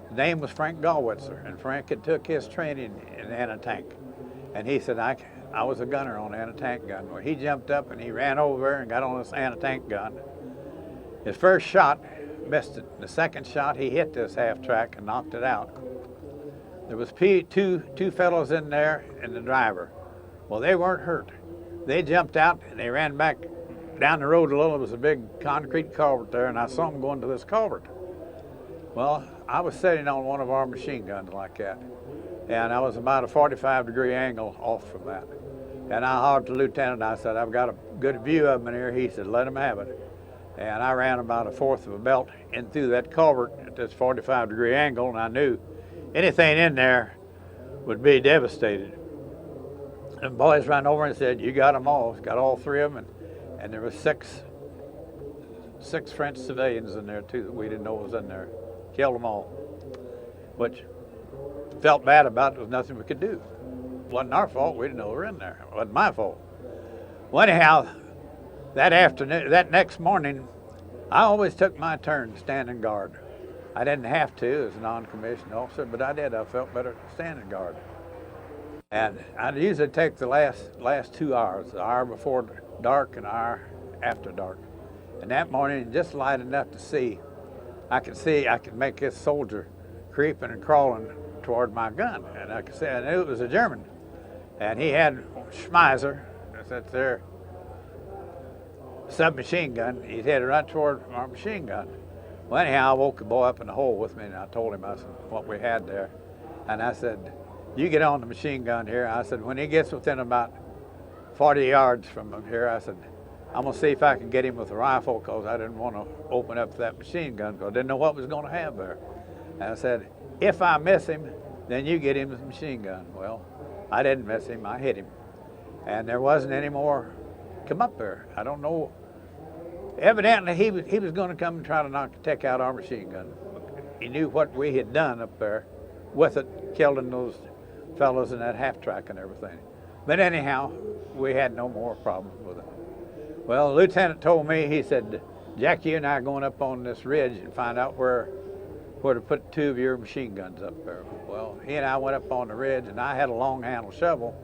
his name was Frank Gallwitzer, and Frank had took his training in anti-tank. And he said, I was a gunner on an anti-tank gun. Well, he jumped up and he ran over and got on this anti-tank gun. His first shot missed it. The second shot, he hit this half-track and knocked it out. There was two fellows in there and the driver. Well, they weren't hurt. They jumped out and they ran back down the road a little. There was a big concrete culvert there, and I saw them going to this culvert. Well, I was sitting on one of our machine guns like that, and I was about a 45-degree angle off from that. And I hollered to the lieutenant, I said, "I've got a good view of them in here." He said, "Let them have it." And I ran about a fourth of a belt in through that culvert at this 45-degree angle, and I knew anything in there would be devastated. And the boys ran over and said, "You got them all." Got all three of them, and there was six French civilians in there too that we didn't know was in there. Killed them all. Which felt bad about it. There was nothing we could do. It wasn't our fault. We didn't know we were in there. It wasn't my fault. Well, anyhow, that afternoon, that next morning, I always took my turn standing guard. I didn't have to as a non-commissioned officer, but I did. I felt better standing guard. And I'd usually take the last 2 hours, the hour before dark and the hour after dark. And that morning, just light enough to see, I could make this soldier creeping and crawling toward my gun. And I could see, I knew it was a German. And he had Schmeiser, that's their submachine gun. He's headed right toward our machine gun. Well, anyhow, I woke the boy up in the hole with me, and I told him, I said, what we had there. And I said, you get on the machine gun here. I said, when he gets within about 40 yards from here, I said, I'm going to see if I can get him with a rifle, because I didn't want to open up that machine gun, because I didn't know what was going to have there. And I said, if I miss him, then you get him with the machine gun. Well, I didn't miss him. I hit him. And there wasn't any more come up there. I don't know. Evidently, he was going to come and try to take out our machine gun. He knew what we had done up there with it, killing those fellows in that half-track and everything. But anyhow, we had no more problems with it. Well, the lieutenant told me, he said, Jack, you and I are going up on this ridge and find out where to put 2 of your machine guns up there. Well, he and I went up on the ridge, and I had a long-handled shovel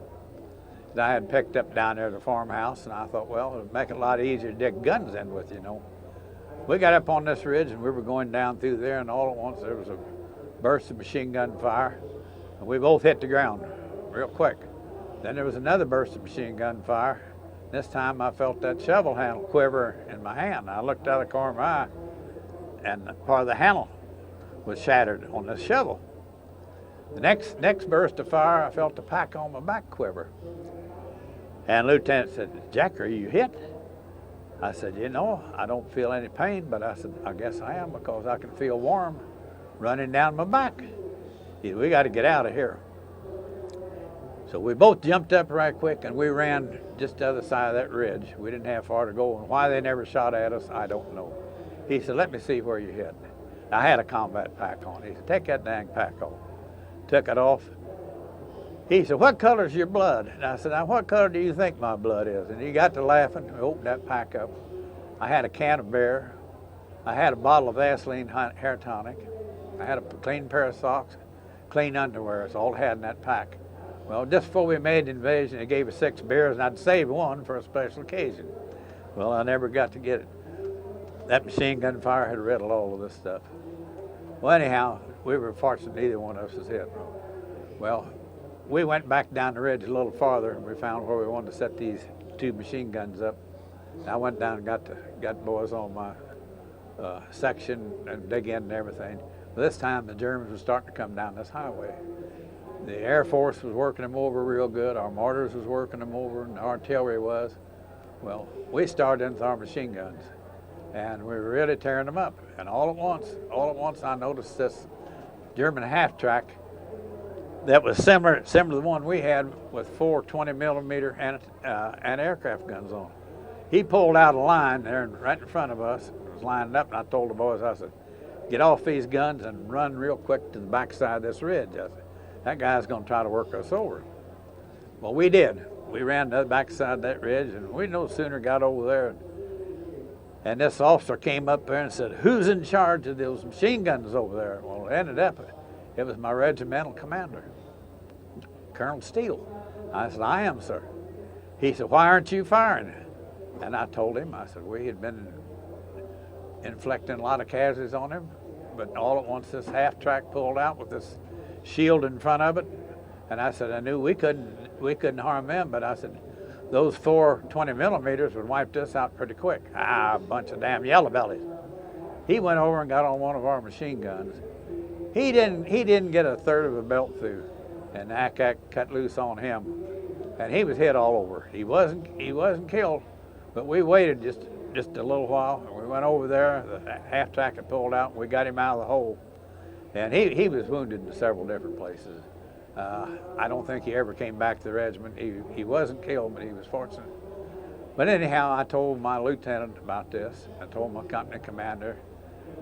that I had picked up down there at the farmhouse, and I thought, well, it would make it a lot easier to dig guns in with, you know. We got up on this ridge, and we were going down through there, and all at once there was a burst of machine gun fire, and we both hit the ground real quick. Then there was another burst of machine gun fire. This time I felt that shovel handle quiver in my hand. I looked out of the corner of my eye, and part of the handle was shattered on this shovel. The next burst of fire, I felt the pack on my back quiver. And Lieutenant said, Jack, are you hit? I said, you know, I don't feel any pain, but I said, I guess I am, because I can feel warm running down my back. He said, we got to get out of here. So we both jumped up right quick, and we ran just the other side of that ridge. We didn't have far to go, and why they never shot at us, I don't know. He said, let me see where you hit. I had a combat pack on. He said, take that dang pack off. Took it off. He said, what color's your blood? And I said, now, what color do you think my blood is? And he got to laughing. We opened that pack up. I had a can of beer. I had a bottle of Vaseline hair tonic. I had a clean pair of socks, clean underwear. That's all I had in that pack. Well, just before we made the invasion, they gave us 6 beers, and I'd saved one for a special occasion. Well, I never got to get it. That machine gun fire had riddled all of this stuff. Well, anyhow, we were fortunate neither one of us was hit. Well, we went back down the ridge a little farther, and we found where we wanted to set these 2 machine guns up. And I went down and got boys on my section and dig in and everything. But this time, the Germans were starting to come down this highway. The Air Force was working them over real good. Our mortars was working them over, and the artillery was. Well, we started in with our machine guns, and we were really tearing them up. And all at once, I noticed this German half-track that was similar to the one we had, with 4 20-millimeter anti-aircraft guns on. He pulled out a line there right in front of us. It was lined up, and I told the boys, I said, get off these guns and run real quick to the backside of this ridge. I said, that guy's going to try to work us over. Well, we did. We ran to the backside of that ridge, and we no sooner got over there, and this officer came up there and said, who's in charge of those machine guns over there? Well, it ended up, it was my regimental commander, Colonel Steele. I said, I am, sir. He said, why aren't you firing? And I told him, I said, we had been inflicting a lot of casualties on him, but all at once this half-track pulled out with this shield in front of it. And I said, I knew we couldn't harm them, but I said, those 4 20-millimeters would wipe this out pretty quick. A bunch of damn yellow bellies. He went over and got on one of our machine guns. He didn't get a third of a belt through, and the ACAC cut loose on him, and he was hit all over. He wasn't killed, but we waited just a little while. We went over there. The half-track had pulled out, and we got him out of the hole. And he was wounded in several different places. I don't think he ever came back to the regiment. He wasn't killed, but he was fortunate. But anyhow, I told my lieutenant about this. I told my company commander,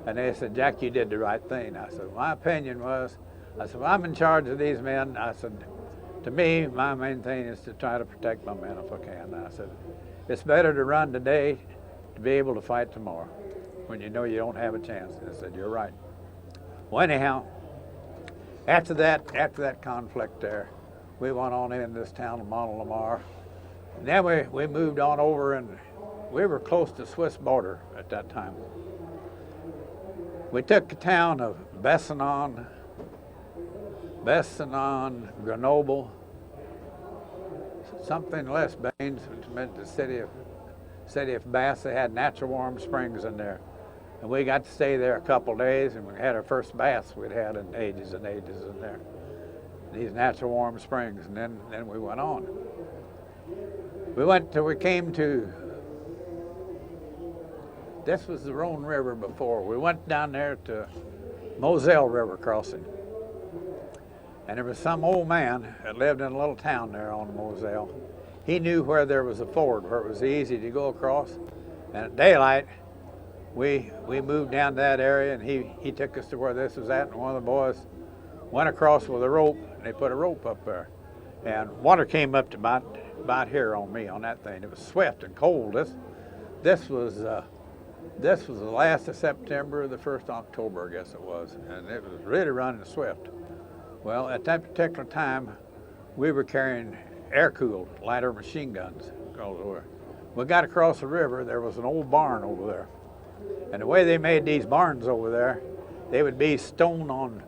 and they said, Jack, you did the right thing. I said, my opinion was, I said, well, I'm in charge of these men. I said, to me, my main thing is to try to protect my men if I can. I said, it's better to run today to be able to fight tomorrow when you know you don't have a chance. I said, you're right. Well, anyhow, after that conflict there, we went on in this town of Montlamar. And then we moved on over, and we were close to the Swiss border at that time. We took the town of Bessenon, Grenoble, something less Baines, which meant the city of Bass. They had natural warm springs in there. And we got to stay there a couple days, and we had our first baths we'd had in ages and ages in there. These natural warm springs, and then we went on. We went till we came to, this was the Rhone River before. We went down there to Moselle River crossing. And there was some old man that lived in a little town there on the Moselle. He knew where there was a ford, where it was easy to go across. And at daylight, we moved down to that area, and he took us to where this was at, and one of the boys went across with a rope, and they put a rope up there. And water came up to about here on me on that thing. It was swift and cold. This was the last of September, the 1st of October, I guess it was, and it was really running swift. Well, at that particular time, we were carrying air-cooled lighter machine guns. We got across the river, there was an old barn over there. And the way they made these barns over there, they would be stone on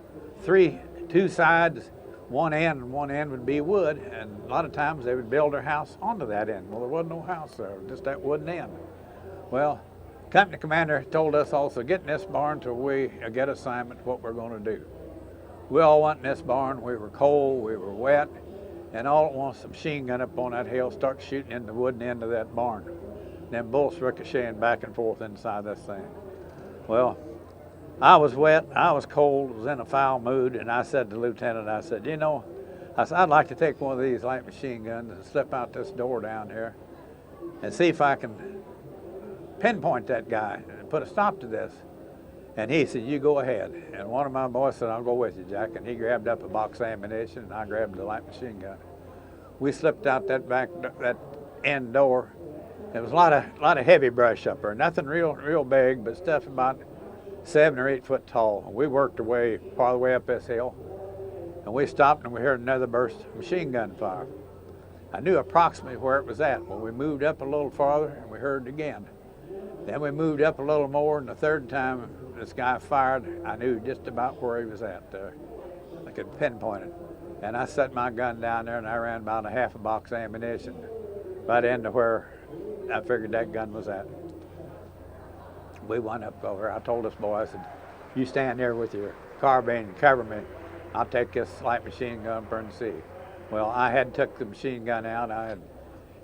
two sides, one end would be wood, and a lot of times they would build their house onto that end. Well, there wasn't no house there, just that wooden end. Well, company commander told us also, get in this barn till we get assignment what we're going to do. We all went in this barn. We were cold, we were wet, and all at once a machine gun up on that hill started shooting in the wooden end of that barn. Them bullets ricocheting back and forth inside this thing. Well, I was wet, I was cold, was in a foul mood, and I said to the lieutenant, I said, I'd like to take one of these light machine guns and slip out this door down here and see if I can pinpoint that guy and put a stop to this. And he said, you go ahead. And one of my boys said, I'll go with you, Jack. And he grabbed up a box of ammunition, and I grabbed the light machine gun. We slipped out that end door. There was a lot of heavy brush up there. Nothing real big, but stuff about 7 or 8 foot tall. And we worked our way part of the way up this hill. And we stopped, and we heard another burst of machine gun fire. I knew approximately where it was at. Well, we moved up a little farther, and we heard it again. Then we moved up a little more, and the third time this guy fired, I knew just about where he was at. I could pinpoint it. And I set my gun down there, and I ran about a half a box of ammunition right into where I figured that gun was at. We went up over. I told this boy, I said, you stand there with your carbine and cover me. I'll take this light machine gun and see. Well, I had took the machine gun out. I had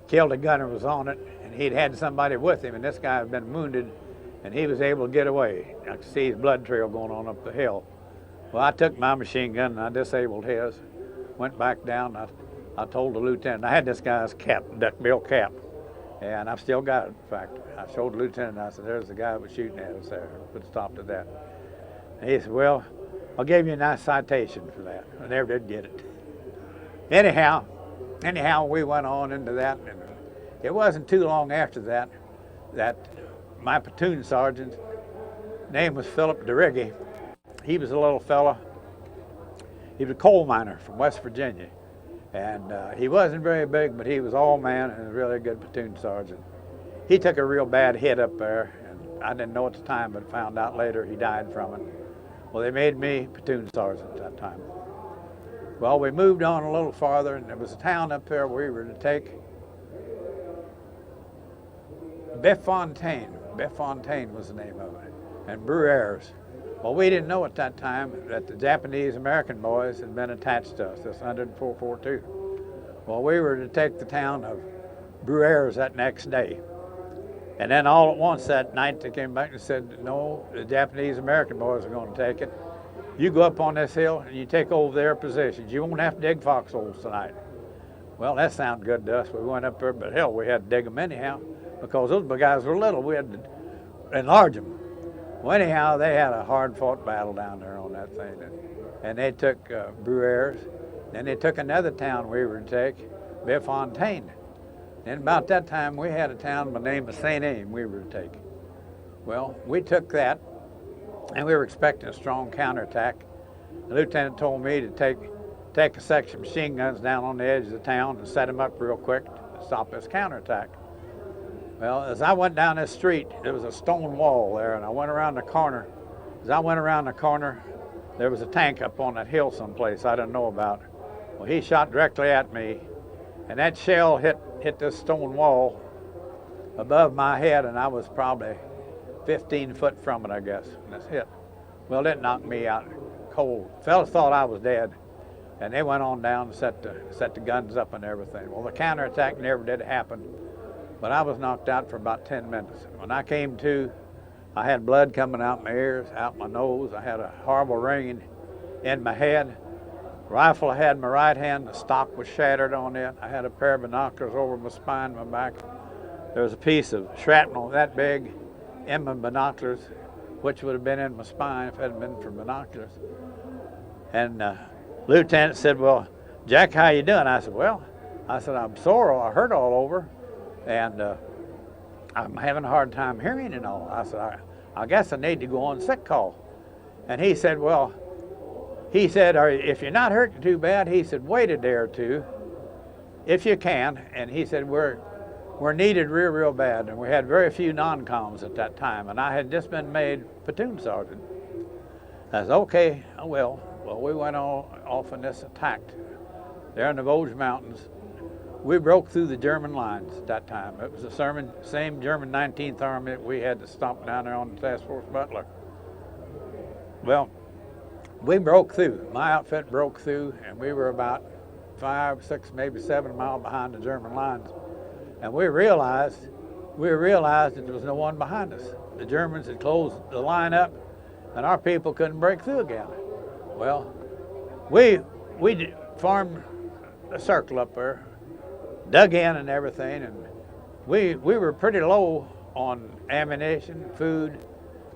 killed a gunner who was on it, and he'd had somebody with him, and this guy had been wounded, and he was able to get away. I could see his blood trail going on up the hill. Well, I took my machine gun, and I disabled his, went back down. I told the lieutenant, I had this guy's cap, duckbill cap, and I've still got it, in fact. I showed the lieutenant, I said, there's the guy that was shooting at us there. Put a stop to that. And he said, well, I'll give you a nice citation for that. I never did get it. Anyhow, we went on into that, and it wasn't too long after that my platoon sergeant, name was Philip DeRiggy. He was a little fella. He was a coal miner from West Virginia, and he wasn't very big, but he was all man and a really good platoon sergeant. He took a real bad hit up there, and I didn't know at the time, but found out later he died from it. Well, they made me platoon sergeant at that time. Well, we moved on a little farther, and there was a town up there we were to take. Befontaine. Befontaine was the name of it, and Bruyères. Well, we didn't know at that time that the Japanese-American boys had been attached to us, this 104.42. Well, we were to take the town of Bruyères that next day. And then all at once that night they came back and said, no, the Japanese-American boys are going to take it. You go up on this hill and you take over their positions. You won't have to dig foxholes tonight. Well, that sounded good to us. We went up there, but hell, we had to dig them anyhow because those guys were little. We had to enlarge them. Well, anyhow, they had a hard-fought battle down there on that thing. And and they took Bruyères. Then they took another town we were to take, Befontaine. And about that time, we had a town by the name of St. Aim we were to take. Well, we took that, and we were expecting a strong counterattack. The lieutenant told me to take a section of machine guns down on the edge of the town and set them up real quick to stop this counterattack. Well, as I went down this street, there was a stone wall there, and I went around the corner. As I went around the corner, there was a tank up on that hill someplace I didn't know about. Well, he shot directly at me, and that shell hit this stone wall above my head, and I was probably 15 foot from it, I guess, and this hit. Well, it knocked me out cold. Fellas thought I was dead, and they went on down and set the guns up and everything. Well, the counterattack never did happen, but I was knocked out for about 10 minutes. When I came to, I had blood coming out my ears, out my nose. I had a horrible ringing in my head. Rifle I had in my right hand, the stock was shattered on it. I had a pair of binoculars over my spine, my back. There was a piece of shrapnel that big in my binoculars, which would have been in my spine if it hadn't been for binoculars. And Lieutenant said, "Well, Jack, how you doing?" I said, I'm sore, I hurt all over, and I'm having a hard time hearing and all. I said, I guess I need to go on sick call. And he said, if you're not hurting too bad, he said, wait a day or two, if you can. And he said, we're needed real bad. And we had very few non-coms at that time. And I had just been made platoon sergeant. I said, okay, I will. Well, we went off on this attack there in the Vosges Mountains. We broke through the German lines at that time. It was the same German 19th Army that we had to stop down there on the Task Force Butler. Well, we broke through. My outfit broke through, and we were about 5, 6, maybe 7 miles behind the German lines. And we realized that there was no one behind us. The Germans had closed the line up, and our people couldn't break through again. Well, we formed a circle up there, dug in and everything, and we were pretty low on ammunition, food,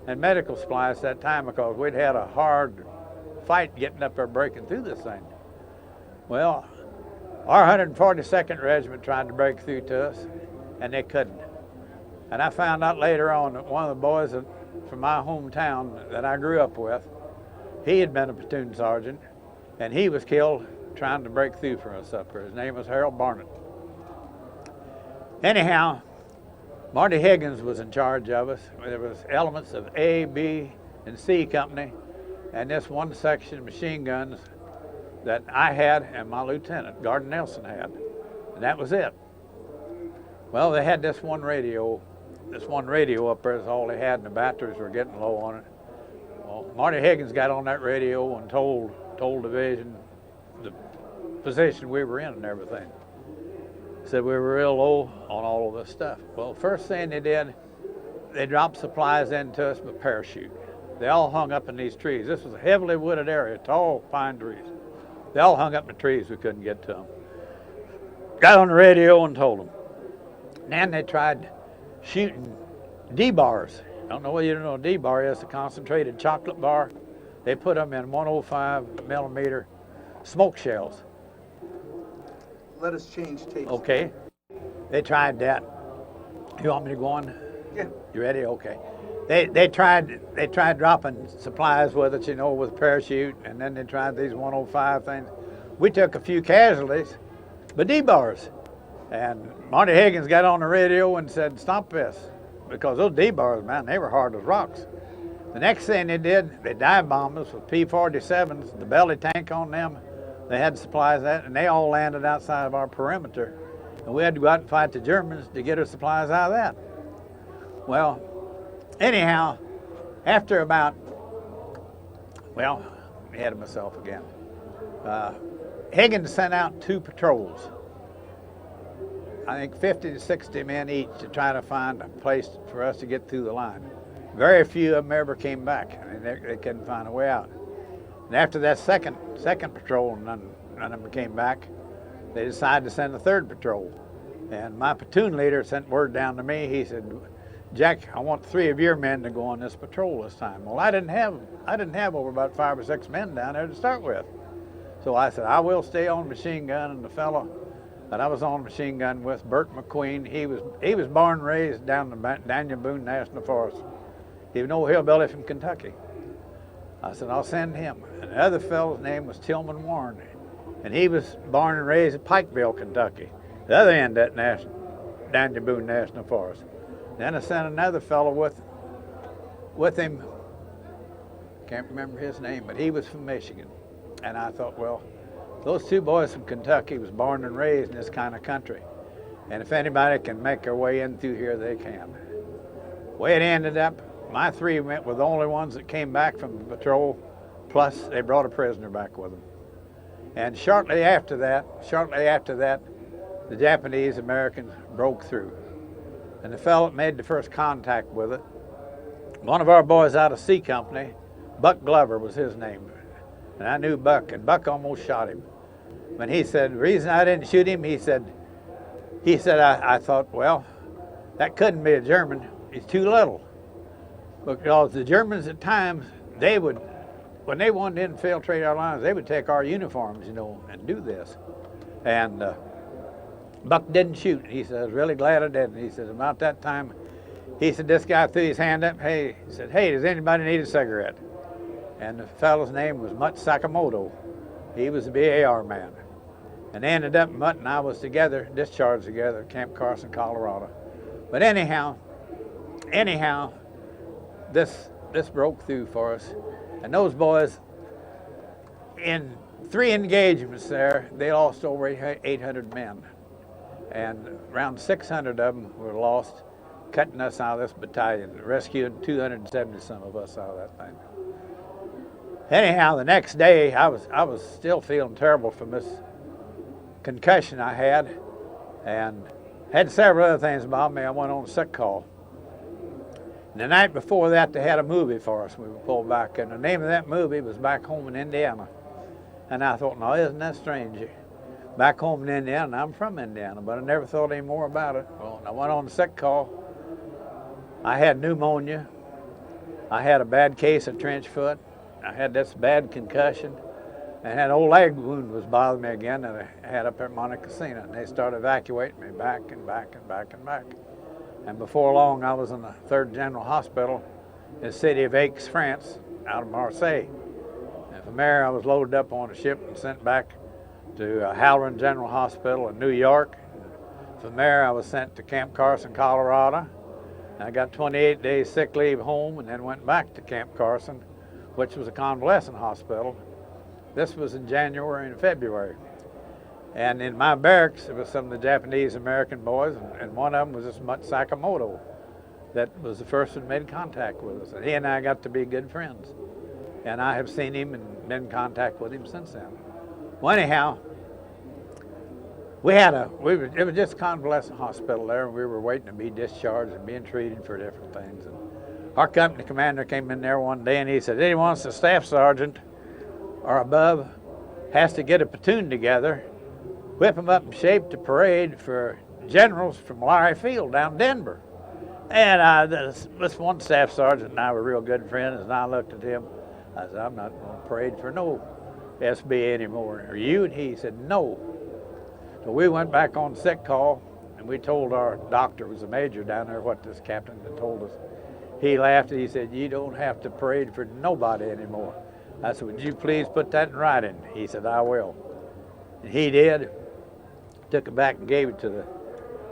and medical supplies at that time because we'd had a hard fight getting up there breaking through this thing. Well, our 142nd Regiment tried to break through to us, and they couldn't. And I found out later on that one of the boys from my hometown that I grew up with, he had been a platoon sergeant, and he was killed trying to break through for us up there. His name was Harold Barnett. Anyhow, Marty Higgins was in charge of us. There was elements of A, B, and C Company, and this one section of machine guns that I had and my lieutenant, Gordon Nelson, had. And that was it. Well, they had this one radio up there is all they had, and the batteries were getting low on it. Well, Marty Higgins got on that radio and told division the position we were in and everything. Said we were real low on all of this stuff. Well, first thing they did, they dropped supplies into us by parachute. They all hung up in these trees. This was a heavily wooded area, tall pine trees. They all hung up in the trees, we couldn't get to them. Got on the radio and told them. Then they tried shooting D-bars. I don't know whether you know what a D-bar is, a concentrated chocolate bar. They put them in 105 millimeter smoke shells. Let us change tapes. Okay. They tried that. You want me to go on? Yeah. You ready? Okay. They tried dropping supplies with it, with parachute, and then they tried these 105 things. We took a few casualties, but D-bars. And Marty Higgins got on the radio and said, stop this, because those D-bars, man, they were hard as rocks. The next thing they did, they dive bombed us with P-47s, the belly tank on them. They had supplies of that, and they all landed outside of our perimeter. And we had to go out and fight the Germans to get our supplies out of that. Well, anyhow, after about, ahead of myself again. Higgins sent out 2 patrols. I think 50 to 60 men each to try to find a place for us to get through the line. Very few of them ever came back. I mean, they couldn't find a way out. And after that second patrol, none of them came back, they decided to send a 3rd patrol. And my platoon leader sent word down to me. He said, Jack, I want 3 of your men to go on this patrol this time. Well, I didn't have over about 5 or 6 men down there to start with. So I said, I will stay on machine gun, and the fellow that I was on machine gun with, Bert McQueen, he was born and raised down in the Daniel Boone National Forest. He was an old hillbilly from Kentucky. I said, I'll send him. And the other fellow's name was Tillman Warren, and he was born and raised at Pikeville, Kentucky, the other end of that Daniel Boone National Forest. Then I sent another fellow with him. Can't remember his name, but he was from Michigan. And I thought, well, those 2 boys from Kentucky was born and raised in this kind of country. And if anybody can make their way in through here, they can. The way it ended up, my 3 were the only ones that came back from the patrol, plus they brought a prisoner back with them. And shortly after that, the Japanese Americans broke through. And the fellow that made the first contact with it, one of our boys out of C Company, Buck Glover was his name. And I knew Buck, and Buck almost shot him. When he said, the reason I didn't shoot him, he said, I thought, well, that couldn't be a German. He's too little. Because the Germans at times, they would, when they wanted to infiltrate our lines, they would take our uniforms, and do this. And Buck didn't shoot. He said, I was really glad I didn't. He said, about that time, he said, this guy threw his hand up. He said, hey, does anybody need a cigarette? And the fellow's name was Mutt Sakamoto. He was a BAR man. And they ended up, Mutt and I was together, discharged together at Camp Carson, Colorado. But anyhow, this broke through for us. And those boys, in 3 engagements there, they lost over 800 men. And around 600 of them were lost, cutting us out of this battalion, rescued 270 some of us out of that thing. Anyhow, the next day, I was still feeling terrible from this concussion I had, and had several other things about me. I went on a sick call. And the night before that, they had a movie for us. We were pulled back, and the name of that movie was Back Home in Indiana. And I thought, no, isn't that strange? Back home in Indiana, and I'm from Indiana, but I never thought any more about it. Well, I went on a sick call. I had pneumonia. I had a bad case of trench foot. I had this bad concussion. And an old leg wound was bothering me again that I had up at Monte Cassino. And they started evacuating me back and back and back and back. And before long, I was in the 3rd General Hospital in the city of Aix, France, out of Marseille. And from there, I was loaded up on a ship and sent back to Halloran General Hospital in New York. From there, I was sent to Camp Carson, Colorado. And I got 28 days sick leave home, and then went back to Camp Carson, which was a convalescent hospital. This was in January and February. And in my barracks, there was some of the Japanese American boys, and one of them was this Mutt Sakamoto that was the first one made contact with us. And he and I got to be good friends. And I have seen him and been in contact with him since then. Well, anyhow, it was just a convalescent hospital there, and we were waiting to be discharged and being treated for different things. And our company commander came in there one day, and he said, anyone that's a staff sergeant or above has to get a platoon together, whip them up in shape to parade for generals from Larry Field down in Denver. And this one staff sergeant and I were real good friends, and I looked at him. I said, I'm not going to parade for no SB anymore. Are you? And he said, no. So we went back on sick call, and we told our doctor, who was a major down there, what this captain had told us. He laughed, and he said, you don't have to parade for nobody anymore. I said, would you please put that in writing? He said, I will. And he did. Took it back and gave it to the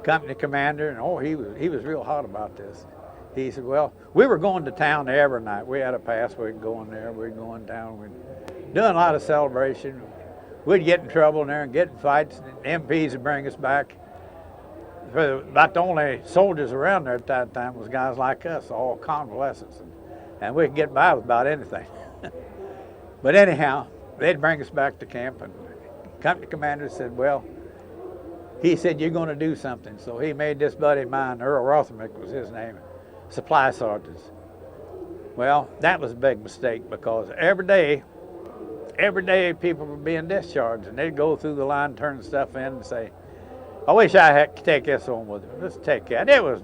company commander, and he was real hot about this. He said, well, we were going to town every night. We had a pass, we'd go in there, we'd go in town, we'd doing a lot of celebration. We'd get in trouble in there and get in fights, and MPs would bring us back. About the only soldiers around there at that time was guys like us, all convalescents, and we could get by with about anything. But anyhow, they'd bring us back to camp, and the company commander said, well, he said, you're going to do something. So he made this buddy of mine, Earl Rothermick was his name, supply sergeants. Well, that was a big mistake, because every day people were being discharged, and they'd go through the line, turn stuff in, and say, I wish I could take this on with me. Let's take that. It was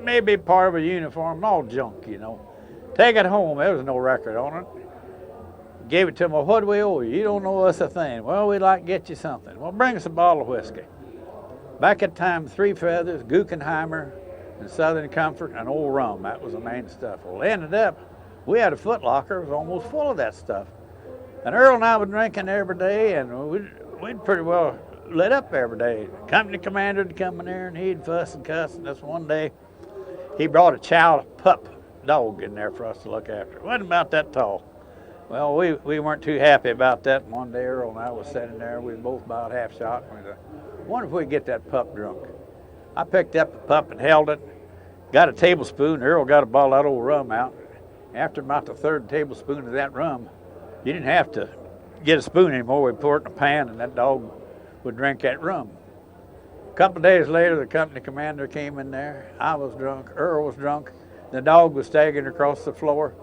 maybe part of a uniform, all junk, you know. Take it home. There was no record on it. Gave it to him. Well, what do we owe you? You don't owe us a thing. Well, we'd like to get you something. Well, bring us a bottle of whiskey. Back at the time, Three Feathers, Guggenheimer, and Southern Comfort, and Old Rum. That was the main stuff. Well, it ended up, we had a Foot Locker. It was almost full of that stuff. And Earl and I were drinking every day, and we'd pretty well lit up every day. Company commander would come in there, and he'd fuss and cuss. And this one day, he brought a child pup dog in there for us to look after. It wasn't about that tall. Well, we weren't too happy about that. And one day, Earl and I was sitting there. We were both about half shot. And we said, wonder if we could get that pup drunk. I picked up the pup and held it, got a tablespoon. Earl got a bottle of that old rum out. After about the third tablespoon of that rum, you didn't have to get a spoon anymore. We pour it in a pan, and that dog would drink that rum. A couple of days later, the company commander came in there. I was drunk. Earl was drunk. The dog was staggering across the floor.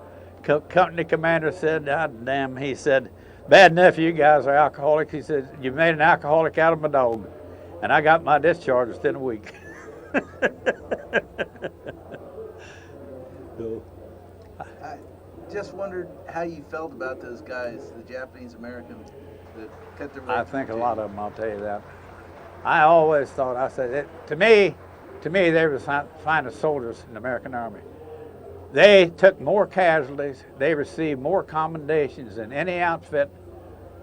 Company commander said, "Ah, damn," he said, "bad enough you guys are alcoholics." He said, "You made an alcoholic out of my dog." And I got my discharge within a week. So, I just wondered how you felt about those guys, the Japanese Americans that cut their. I think a lot of them, I'll tell you that. I always thought, I said, to me, they were the finest soldiers in the American Army. They took more casualties. They received more commendations than any outfit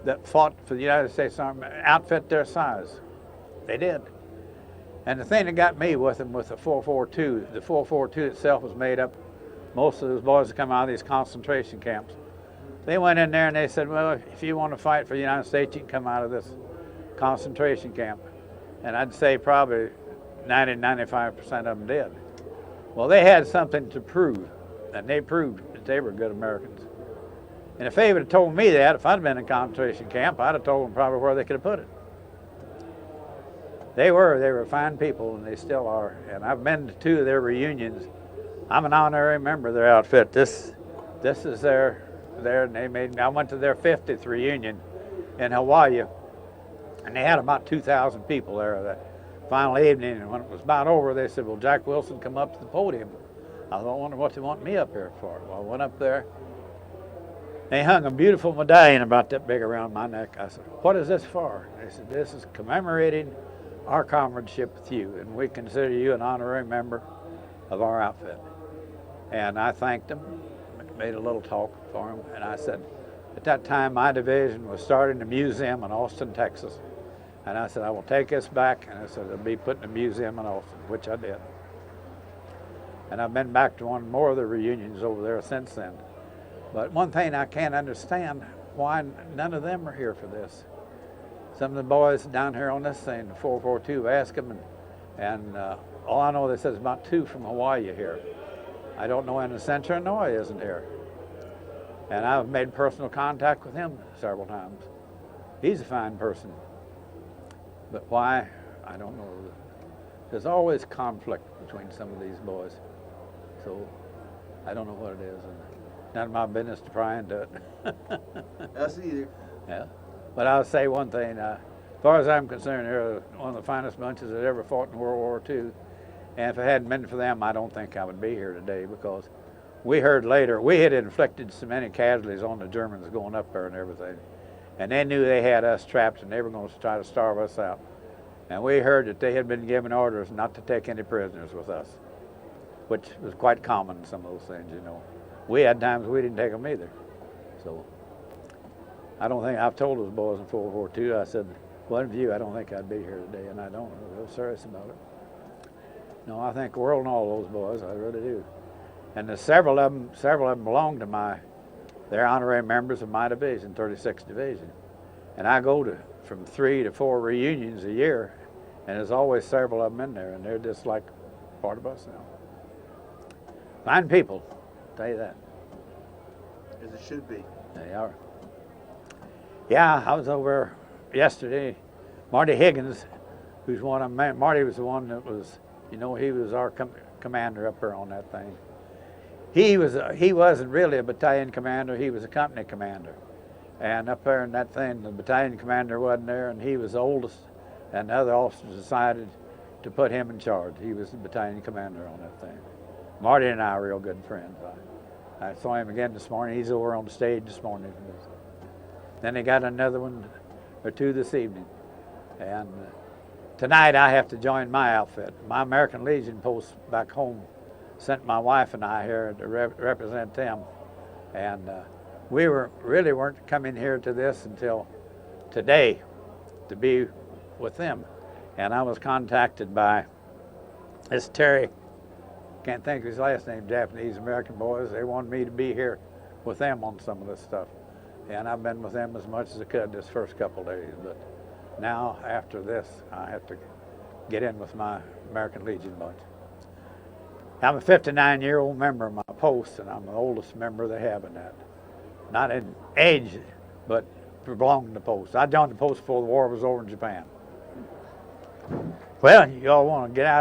that fought for the United States Army, outfit their size. They did. And the thing that got me with them was the 442 itself was made up. Most of those boys that come out of these concentration camps. They went in there and they said, well, if you want to fight for the United States, you can come out of this concentration camp. And I'd say probably 90-95% of them did. Well, they had something to prove, and they proved that they were good Americans. And if they would have told me that, if I'd been in a concentration camp, I'd have told them probably where they could have put it. They were fine people, and they still are. And I've been to 2 of their reunions. I'm an honorary member of their outfit. This is their, and they made me. I went to their 50th reunion in Hawaii, and they had about 2,000 people there that final evening. And when it was about over, they said, well, Jack Wilson, come up to the podium. I thought, I wonder what they want me up here for. Well, I went up there. They hung a beautiful medallion about that big around my neck. I said, what is this for? They said, this is commemorating our comradeship with you, and we consider you an honorary member of our outfit. And I thanked them, made a little talk for them, and I said, at that time my division was starting a museum in Austin, Texas. And I said, I will take this back, and I said, it'll be put in a museum in Austin, which I did. And I've been back to one more of the reunions over there since then. But one thing I can't understand, why none of them are here for this. Some of the boys down here on this thing, the 442, asked them, and all I know, they said there's about 2 from Hawaii here. I don't know any Central Illinois isn't here. And I've made personal contact with him several times. He's a fine person. But why, I don't know. There's always conflict between some of these boys. So I don't know what it is. None of my business to pry into it. Us either. Yeah. But I'll say one thing. As far as I'm concerned, they're one of the finest bunches that ever fought in World War II. And if it hadn't been for them, I don't think I would be here today, because we heard later, we had inflicted so many casualties on the Germans going up there and everything. And they knew they had us trapped, and they were going to try to starve us out. And we heard that they had been given orders not to take any prisoners with us, which was quite common in some of those things, you know. We had times we didn't take them either. So I don't think, I've told those boys in World War II, I said, one view, I don't think I'd be here today, and I don't. I'm real serious about it. No, I think the world and all those boys, I really do. And there's several of them belong to they're honorary members of my division, 36th Division. And I go to from 3 to 4 reunions a year, and there's always several of them in there, and they're just like part of us now. Fine people, I'll tell you that. As it should be. They are. Yeah, I was over yesterday. Marty Higgins, who's one of them, Marty was the one that was, you know, he was our commander up there on that thing. He wasn't really a battalion commander, he was a company commander. And up there in that thing, the battalion commander wasn't there, and he was the oldest, and the other officers decided to put him in charge. He was the battalion commander on that thing. Marty and I are real good friends. I saw him again this morning. He's over on the stage this morning. Then they got another one or two this evening. And tonight I have to join my outfit. My American Legion post back home sent my wife and I here to represent them. And we really weren't coming here to this until today to be with them. And I was contacted by this Terry, can't think of his last name, Japanese American boys. They wanted me to be here with them on some of this stuff. And I've been with them as much as I could this first couple days. But now, after this, I have to get in with my American Legion bunch. I'm a 59-year-old member of my post, and I'm the oldest member they have in that. Not in age, but belonging to the post. I joined the post before the war was over in Japan. Well, you all want to get out